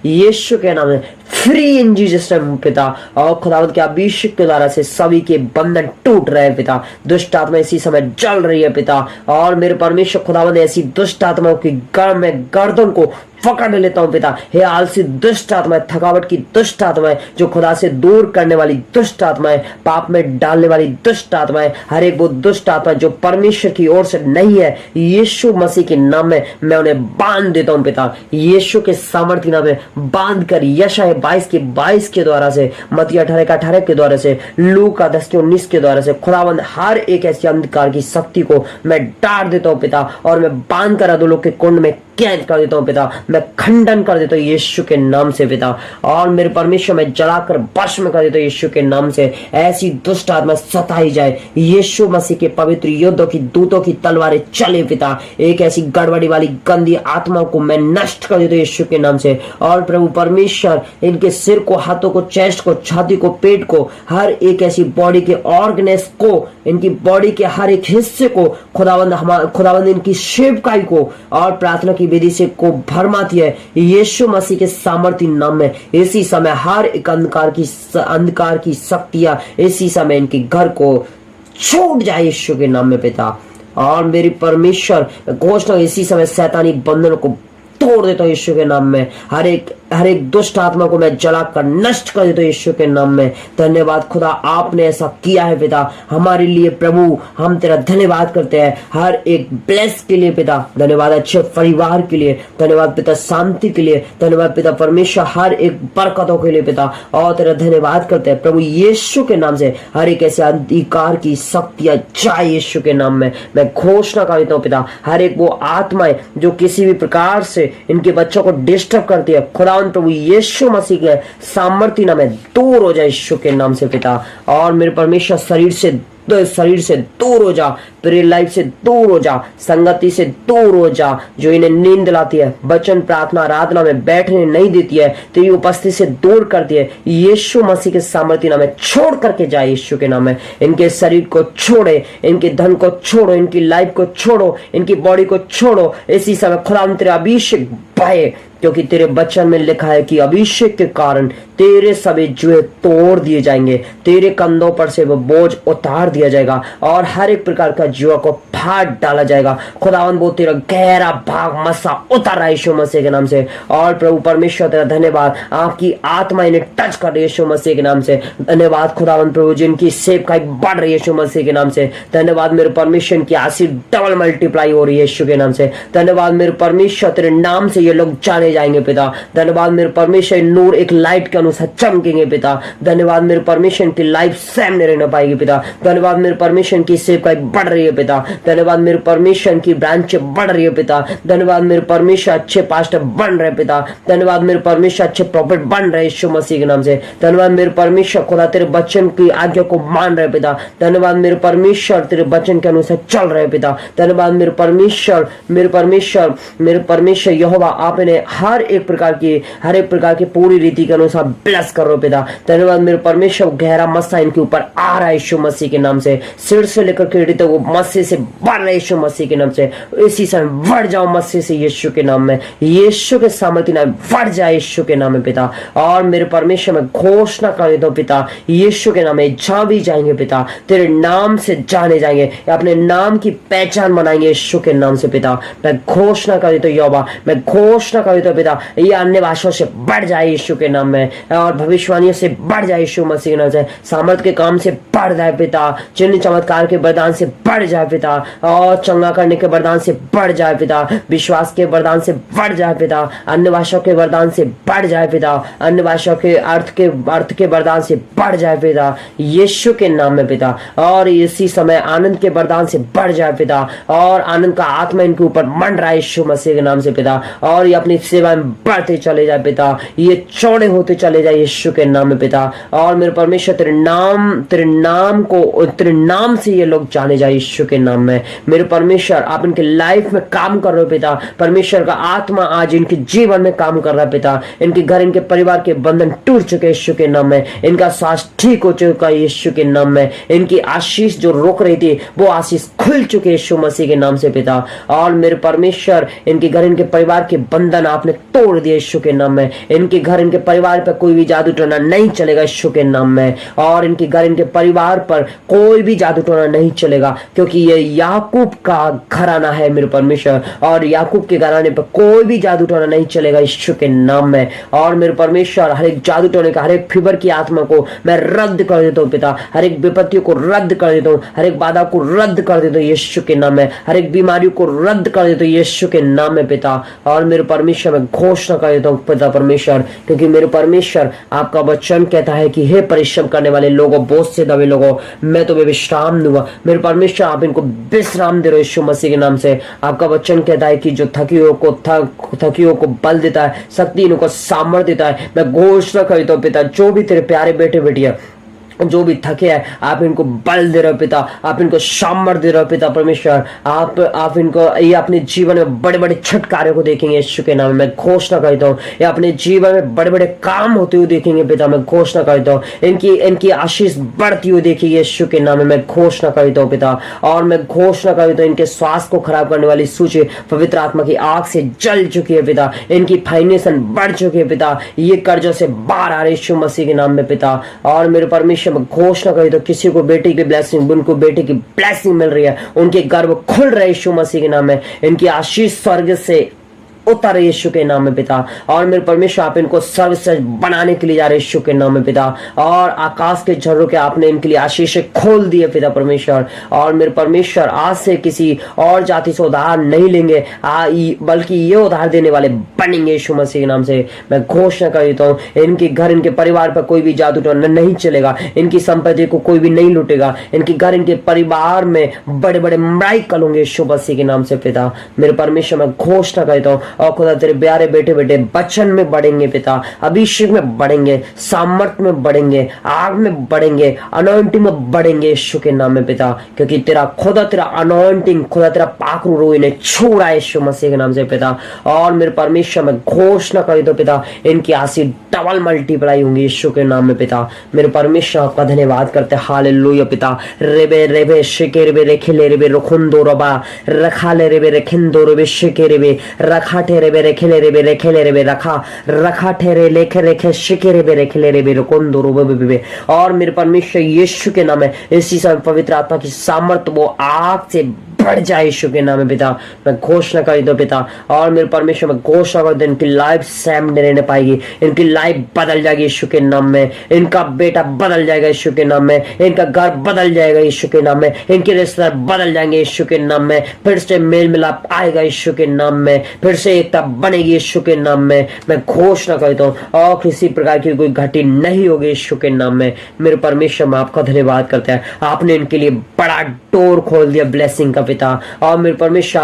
यीशु के नाम में, फ्री इन जीसस नेम पिता। और खुदावंद के अभिषेक के द्वारा से सभी के बंधन टूट रहे हैं पिता, दुष्ट आत्मा इसी समय जल रही है पिता। और मेरे परमेश्वर खुदावंद ऐसी दुष्ट आत्माओं की गर्दन को पकड़ लेता हूं पिता। हे आलसी दुष्ट आत्माएं, थकावट की दुष्ट आत्माएं, जो खुदा से दूर करने वाली दुष्ट आत्माएं, पाप में डालने वाली दुष्ट आत्माएं, हर एक वो दुष्ट आत्मा जो परमेश्वर की ओर से नहीं है, यीशु मसीह के नाम में मैं उन्हें बांध देता हूं पिता। यीशु के सामर्थ्य नाम में बांध कर, यशायाह 22 के द्वारा से, मत्ती 18 के द्वारा से, लूका 10:19 के द्वारा से, खुदावंद हर एक ऐसी अंधकार की शक्ति को मैं डांट देता हूं पिता, और मैं बांध कर अधोलोक के कुंड में कैद कर देता हूं पिता, मैं खंडन कर देता हूं यीशु के नाम से पिता। और मेरे परमेश्वर में जलाकर भस्म कर देता हूं यीशु के नाम से। ऐसी दुष्ट आत्मा सताई जाए, यीशु मसीह के पवित्र योद्धों की दूतों की तलवारें चले पिता। एक ऐसी गड़बड़ी वाली गंदी आत्मा को मैं नष्ट कर देता हूं यीशु के नाम से। और प्रभु परमेश्वर इनके सिर को, हाथों को, चेस्ट को, छाती को, पेट को, हर एक ऐसी बॉडी के ऑर्गनेस को, इनकी बॉडी के हर एक हिस्से को खुदावंद इनकी सेवकाई को और प्रार्थना की विधि से को भरमाती है यीशु मसीह के सामर्थ्य नाम में। इसी समय हर एक अंधकार की शक्तियां इसी समय इनके घर को छूट जाए यीशु के नाम में पिता। और मेरी परमेश्वर घोषणा इसी समय शैतानी बंधनों को तोड़ देता हूं यीशु के नाम में। हर एक दुष्ट आत्मा को मैं जलाकर नष्ट कर देता हूं यीशु के नाम में। धन्यवाद खुदा, आपने ऐसा किया है पिता हमारे लिए। प्रभु हम तेरा धन्यवाद करते हैं हर एक ब्लेस के लिए पिता। धन्यवाद अच्छे परिवार के लिए, धन्यवाद पिता शांति के लिए, धन्यवाद पिता परमेश्वर हर एक बरकतों के लिए पिता। और तेरा धन्यवाद करते हैं प्रभु यीशु के नाम से। हर एक ऐसे अधिकार की शक्तियां जाए यीशु के नाम में। मैं घोषणा कर देता हूं पिता, हर एक वो आत्माएं जो किसी भी प्रकार से इनके बच्चों को डिस्टर्ब करती है, खुदा प्रभु यीशु मसीह के सामर्थ्य नाम में दूर हो जाए यीशु के नाम से पिता। और मेरे परमेश्वर शरीर से दूर हो जा, प्रेयर लाइफ से दूर हो जा, संगति से दूर हो जा जो इन्हें नींद दिलाती है, वचन प्रार्थना आराधना में बैठने नहीं देती है, तेरी उपस्थिति से दूर करती है। यीशु मसीह के सामर्थ्य नाम में छोड़ करके जाए यीशु के नाम में। इनके शरीर को छोड़े, इनके धन को छोड़ो, इनकी लाइफ को छोड़ो, इनकी बॉडी को छोड़ो। इसी समय खुदा तेरे अभिषेक बहे, क्योंकि तेरे वचन में लिखा है कि अभिषेक के कारण तेरे सभी जुए तोड़ दिए जाएंगे, तेरे कंधों पर से वो बोझ उतार दिया जाएगा और हर एक प्रकार का जुआ को फाड़ डाला जाएगा। खुदावंद वो तेरा गहरा भाग मसा उतर रहा है यीशु मसीह के नाम से। और प्रभु परमेश्वर तेरा धन्यवाद, आपकी आत्मा इन्हें टच कर रही है यीशु मसीह के नाम से। धन्यवाद खुदावंद प्रभु जिनकी सेवकाई बढ़ रही है यीशु मसीह के नाम से। धन्यवाद मेरे परमेश्वर की आशीष डबल मल्टीप्लाई हो रही है यीशु के नाम से। धन्यवाद मेरे परमेश्वर तेरे नाम से ये लोग जाने जाएंगे पिता। धन्यवाद मेरे परमेश्वर नूर एक लाइट के अनुसार चमकेंगे पिता। धन्यवाद मेरे परमेश्वर की लाइफ सामने रहना पाएगी पिता। धन्यवाद मेरे परमेश्वर की सेवकाई बढ़ रही है पिता। धन्यवाद मेरे परमेश्वर की ब्रांच बढ़ रही है पिता। धन्यवाद मेरे परमेश्वर अच्छे पास्टर बन रहे पिता। धन्यवाद मेरे परमेश्वर अच्छे प्रॉफिट बन रहे यीशु मसीह के नाम से। धन्यवाद मेरे परमेश्वर खुदा तेरे वचन की आज्ञा को मान रहे पिता। धन्यवाद मेरे परमेश्वर तेरे वचन के अनुसार चल रहे पिता। धन्यवाद मेरे परमेश्वर यहोवा आपने हर एक प्रकार की पूरी रीति के अनुसार ब्लेस कर रहे पिता। धन्यवाद मेरे परमेश्वर गहरा मस्सा इनके ऊपर आ रहा है यीशु मसीह के नाम से। सिर से लेकर कीड़ी तक वो मस्से से बढ़ रहे यीशु मसीह के नाम से। इसी समय बढ़ जाओ मस्से से यीशु के नाम में। यीशु के सामर्थ्य नाम बढ़ जाए यीशु के नाम में पिता। और मेरे परमेश्वर में घोषणा कर देता हूं पिता, यीशु के नाम में जहां भी जाएंगे पिता तेरे नाम से जाने जाएंगे, अपने नाम की पहचान बनाएंगे यीशु के नाम से पिता। मैं घोषणा कर देता हूं यहोवा, मैं घोषणा कर देता तो पिता ये अन्य भाषाओं से बढ़ जाए यीशु के नाम में, और भविष्यवाणियों से बढ़ जाए यीशु मसीह के नाम से, सामर्थ के काम से बढ़ जाए पिता, चिन्ह चमत्कार के वरदान से बढ़ जाए पिता, और चंगा करने के वरदान से बढ़ जाए पिता, विश्वास के वरदान से बढ़ जाए पिता, अन्य भाषाओं के वरदान से बढ़ जाए पिता, अन्य भाषाओं के अर्थ के वरदान से बढ़ जाए पिता यीशु के नाम में पिता, और इसी समय आनंद के वरदान से बढ़ जाए पिता, और आनंद का आत्मा इनके ऊपर मंड रहा है यीशु मसीह के नाम से पिता, और ये अपनी सेवा में बढ़ते चले जाए पिता, ये चौड़े होते चले जाए यीशु के नाम में पिता, और मेरे परमेश्वर तेरे नाम से ये लोग जाने जाए यीशु के नाम में। मेरे परमेश्वर आप इनके लाइफ में काम कर रहे हो पिता, परमेश्वर का आत्मा आज इनके जीवन में काम कर रहा है पिता, इनके घर इनके परिवार के बंधन टूट चुके यीशु के नाम में, इनका स्वास्थ्य ठीक हो चुका है यीशु के नाम में, इनकी आशीष जो रोक रही थी वो आशीष खुल चुके यीशु मसीह के नाम से पिता, और मेरे परमेश्वर इनके घर इनके परिवार के बंधन आपने तोड़ दिए यीशु के नाम में, इनके घर इनके परिवार पर कोई भी जादू टोना नहीं चलेगा यीशु के नाम में, और इनके घर इनके परिवार पर कोई भी जादू टोना नहीं चलेगा, क्योंकि ये याकूब का घराना है मेरे परमेश्वर, और याकूब के घराने पर कोई भी जादू टोना नहीं चलेगा यीशु के नाम में। और मेरे परमेश्वर हर एक जादू टोने का, हर एक फीवर की आत्मा को मैं रद्द कर देता हूँ पिता, हर एक विपत्तियों को रद्द कर देता हूँ, हर एक बाधा को रद्द कर देता हूँ यीशु के नाम में, हर एक बीमारियों को रद्द कर देता हूँ यीशु के नाम में पिता, और मेरे परमेश्वर मैं घोषणा कर देता हूँ पिता परमेश्वर, क्योंकि मेरे परमेश्वर आपका वचन कहता है कि हे परिश्रम करने वाले लोगों, बोझ से दबे लोगों, मैं तुम्हें विश्राम दूंगा। मेरे परमेश्वर आप इनको विश्राम दे रहे हो यीशु मसीह के नाम से। आपका वचन कहता है कि जो थकियों को बल देता है, शक्ति इनको सामर्थ्य देता है। मैं घोषणा करता हूं पिता, जो भी तेरे प्यारे बेटे बेटियां जो भी थके हैं, आप इनको बल दे रहे हो पिता, आप इनको सामर्थ्य दे रहे हो पिता परमेश्वर, आप इनको ये अपने जीवन में बड़े बड़े छुटकारे को देखेंगे यीशु के नाम में। मैं घोषणा करता हूँ ये अपने जीवन में बड़े बड़े काम होते हुए देखेंगे पिता, मैं घोषणा करता हूँ इनकी आशीष बढ़ती हुई देखिए यीशु के नाम में। मैं घोषणा करता हूँ पिता, और मैं घोषणा करता हूँ इनके स्वास्थ्य को खराब करने वाली सूची पवित्र आत्मा की आग से जल चुकी है पिता, इनकी फाइनेंशन बढ़ चुकी है पिता, ये कर्जों से बाहर आ रहे यीशु मसीह के नाम में पिता। और मेरे परमेश्वर मैं घोषणा करी तो किसी को बेटे की ब्लेसिंग, उनको बेटे की ब्लेसिंग मिल रही है, उनके गर्भ खुल रहे यीशु मसीह के नाम में, इनकी आशीष स्वर्ग से उतर यीशु के नाम में पिता। और मेरे परमेश्वर आप इनको सर्वश्रेष्ठ बनाने के लिए जा रहे यीशु के नाम में पिता, और आकाश के झरों के आपने इनके लिए आशीष खोल दिए पिता परमेश्वर। और मेरे परमेश्वर आज से किसी और जाति से उधार नहीं लेंगे, बल्कि ये उधार देने वाले बनेंगे यीशु मसीह के नाम से। मैं घोषणा कर देता हूँ इनके घर इनके परिवार पर कोई भी जादू टोना नहीं चलेगा, इनकी संपत्ति को कोई भी नहीं लूटेगा, इनके घर इनके परिवार में बड़े बड़े मिराकल होंगे यीशु मसीह के नाम से पिता। मेरे परमेश्वर मैं घोषणा करता हूँ, और खुदा तेरे प्यारे बेटे बेटे वचन में बढ़ेंगे पिता, अभिषेक में बढ़ेंगे, सामर्थ में बढ़ेंगे, आग में बढ़ेंगे, अनॉइंटिंग में बढ़ेंगे यीशु के नाम में पिता, क्योंकि तेरा अनॉइंटिंग, खुदा तेरा पाखरू रू इन्हें छू रहा है यीशु मसीह के नाम से पिता। और मेरे परमेश्वर में घोषणा कर दो पिता, इनकी आशीष डबल मल्टीप्लाई होंगी यीशु के नाम में पिता। मेरे परमेश्वर आपका धन्यवाद करते हैं, हालेलुया पिता। रेबे रेबे शिके रेबे रेखिले रेबे रुखुंदो रबा रखाले रेबे रेखिंदो रेबे शिके रेबे रखाटे रेबे रेखिले रेबे रखा ठेरे लेखे रेखे शिके रेबे रेखिले रेबे रुकुंदो रेबे। और मेरे परमेश्वर यीशु के नाम में इसी समय पवित्र आत्मा की सामर्थ वो आग से बढ़ जाए यीशु के नाम में पिता। मैं घोषणा कर दो पिता, और मेरे परमेश्वर में घोषणा कर दो इनकी लाइफ सेम रहने पाएगी, इनकी लाइफ बदल जाएगी यीशु के नाम में, इनका बेटा बदल जाएगा यीशु के नाम में, इनका घर बदल जाएगा यीशु के नाम में, इनके रिश्तेदार बदल जाएंगे यीशु के नाम में, फिर से मेल मिलाप आएगा यीशु के नाम में, फिर से एकता बनेगी यीशु के नाम में। मैं घोषणा करता हूँ और किसी प्रकार की कोई घटी नहीं होगी यीशु के नाम में। मेरे परमेश्वर में आपका धन्यवाद करते हैं, आपने इनके लिए बड़ा डोर खोल दिया ब्लेसिंग का पिता। और मेरे परमेश्वर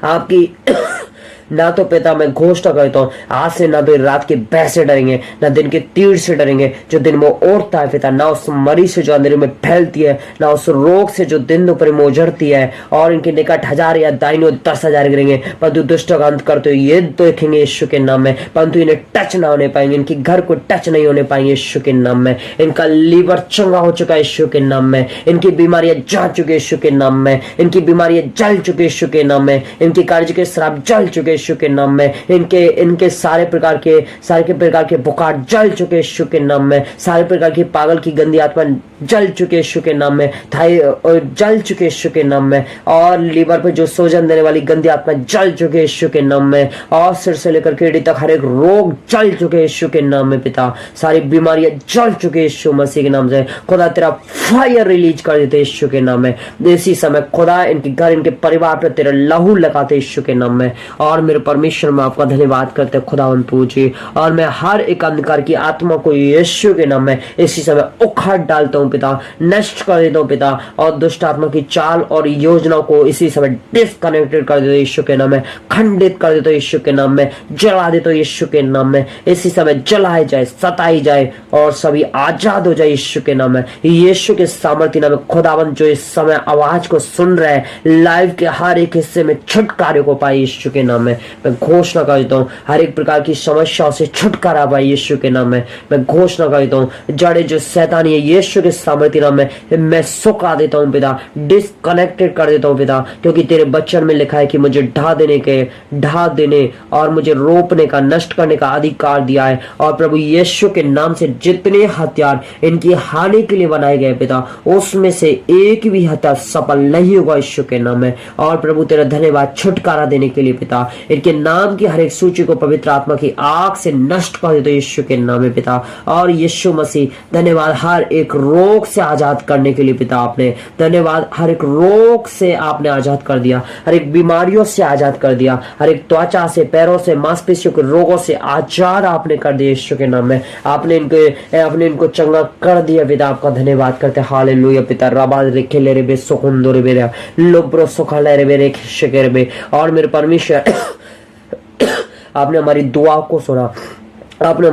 आपकी ना तो पिता मैं घोषणा करता हूँ आज से ना तो रात के भय से डरेंगे, ना दिन के तीर से डरेंगे जो दिन में उड़ता है पिता, ना उस मरी से जो अंधेरे में फैलती है, ना उस रोग से जो दिन दोपहर में उजड़ती है। और इनके निकट 1000 या दाहिने 10,000 गिरेंगे, परंतु दुष्टों का अंत करते हुए ये देखेंगे यीशु के नाम में, परंतु इन्हें टच ना होने पाएंगे, इनके घर को टच नहीं होने पाएंगे यीशु के नाम में। इनका लीवर चंगा हो चुका है यीशु के नाम में, इनकी बीमारियां जा चुकी है यीशु के नाम में, इनकी बीमारियां जल चुकी है यीशु के नाम में, इनकी कर्ज के श्राप जल चुके यीशु के नाम में। इनके इनके सारे प्रकार के बुखार जल चुके यीशु के नाम में। सारे प्रकार की पागल की गंदी आत्मा जल चुके यीशु के नाम में। थाई जल चुके यीशु के नाम में। और लीवर पे जो सूजन देने वाली गंदी आत्मा जल चुके यीशु के नाम में। और सिर से लेकर एड़ी तक हर एक रोग जल चुके यीशु के नाम में पिता। सारी बीमारियां जल चुके यीशु मसीह के नाम से। खुदा तेरा फायर रिलीज कर देते यीशु के नाम में। इसी समय खुदा इनके घर, इनके परिवार पर तेरा लहू लगाते यीशु के नाम में। और मेरे परमेश्वर में आपका धन्यवाद करते खुदावंद प्रभु जी। और मैं हर एक अंधकार की आत्मा को यीशु के नाम में इसी समय उखाड़ डालता हूँ पिता, नष्ट कर देता हूँ पिता। और दुष्ट आत्मा की चाल और योजना को इसी समय डिस्कनेक्टेड कर देता हूँ यीशु के नाम में, खंडित कर देता हूँ यीशु के नाम में, जला देता हूँ यीशु के नाम में। इसी समय जलाए जाए, सताई जाए और सभी आजाद हो जाए यीशु के नाम में। यीशु के सामर्थ्य नाम में खुदावंद जो इस समय आवाज को सुन रहे हैं लाइव के हर एक हिस्से में छुटकारे को पाए यीशु के नाम में। मैं घोषणा कर देता हूँ हर एक प्रकार की समस्याओं से छुटकारा पाए यीशु के नाम में। मैं घोषणा कर देता हूँ जड़े जो शैतानी है यीशु के सामर्थ्य नाम में मैं सुखा देता हूँ पिता, डिस्कनेक्टेड कर देता हूँ पिता। क्योंकि तेरे वचन में लिखा है कि मुझे ढा देने और मुझे रोपने का, नष्ट करने का अधिकार दिया है। और प्रभु यीशु के नाम से जितने हथियार इनकी हानि के लिए बनाए गए पिता, उसमें से एक भी हथियार सफल नहीं होगा यीशु के नाम में। और प्रभु तेरा धन्यवाद छुटकारा देने के लिए पिता। इनके नाम की हर एक सूची को पवित्र आत्मा की आग से नष्ट कर देते यीशु के नाम में पिता। और यीशु मसीह धन्यवाद हर एक रोग से आजाद करने के लिए पिता। आपने धन्यवाद, हर एक रोग से आपने आजाद कर दिया, हर एक बीमारियों से आजाद कर दिया, हर एक त्वचा से, पैरों से, मांसपेशियों के रोगों से आजाद आपने कर दिया यीशु के नाम में। आपने इनको चंगा कर दिया पिता। आपका धन्यवाद करते हालेलुया पिता। रबाद रेखे ले रे बे सुकुंदो रे बे लोब्रो सुखा ले रे बे रे शिके रे बे। और मेरे परमेश्वर आपने हमारी दुआ को सुना, आपने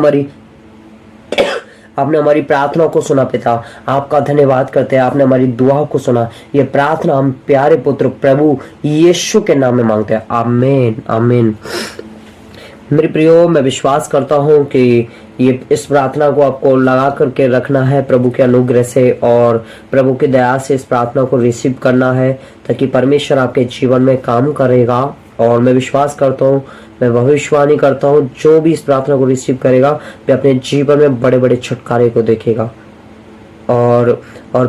हमारी प्रार्थना को सुना पिता। आपका धन्यवाद करते हैं, आपने हमारी दुआ को सुना। ये प्रार्थना हम प्यारे पुत्र प्रभु यीशु के नाम में मांगते हैं, आमीन आमीन। मेरे प्रियो, मैं विश्वास करता हूँ कि इस प्रार्थना को आपको लगा करके रखना है प्रभु के अनुग्रह से और प्रभु की दया से इस प्रार्थना को रिसीव करना है, ताकि परमेश्वर आपके जीवन में काम करेगा। और मैं विश्वास करता हूँ, मैं भविष्यवाणी करता हूँ, जो भी इस प्रार्थना को रिसीव करेगा वे अपने जीवन में बड़े बड़े छुटकारे को देखेगा। और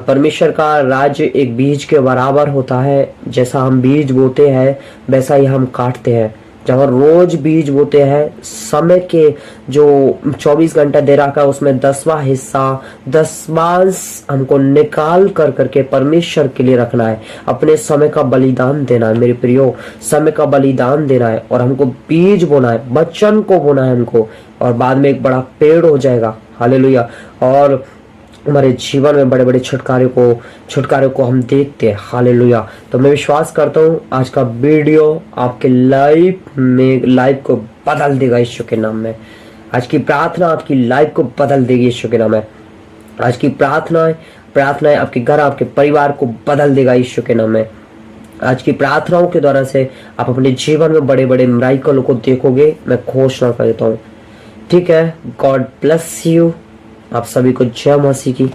परमेश्वर का राज्य एक बीज के बराबर होता है। जैसा हम बीज बोते हैं वैसा ही हम काटते हैं। जब हम रोज बीज बोते हैं, समय के जो 24 घंटा दे रखा है उसमें 10वां हिस्सा, 10वांश हमको निकाल करके परमेश्वर के लिए रखना है। अपने समय का बलिदान देना है मेरे प्रियो, समय का बलिदान देना है। और हमको बीज बोना है, वचन को बोना है हमको, और बाद में एक बड़ा पेड़ हो जाएगा। हालेलुया। और हमारे जीवन में बड़े बड़े छुटकारे को हम देखते हैं। हालेलुया। तो मैं विश्वास करता हूँ आज का वीडियो आपके लाइफ को बदल देगा यीशु के नाम में। आज की प्रार्थना आपकी लाइफ को बदल देगी यीशु के नाम में। आज की प्रार्थनाएं आपके घर, आपके परिवार को बदल देगा यीशु के नाम में। आज की प्रार्थनाओं के द्वारा से आप अपने जीवन में बड़े बड़े मिराकल को देखोगे, मैं घोषणा कर देता हूँ। ठीक है, गॉड ब्लेस यू। आप सभी को जय मसीह की।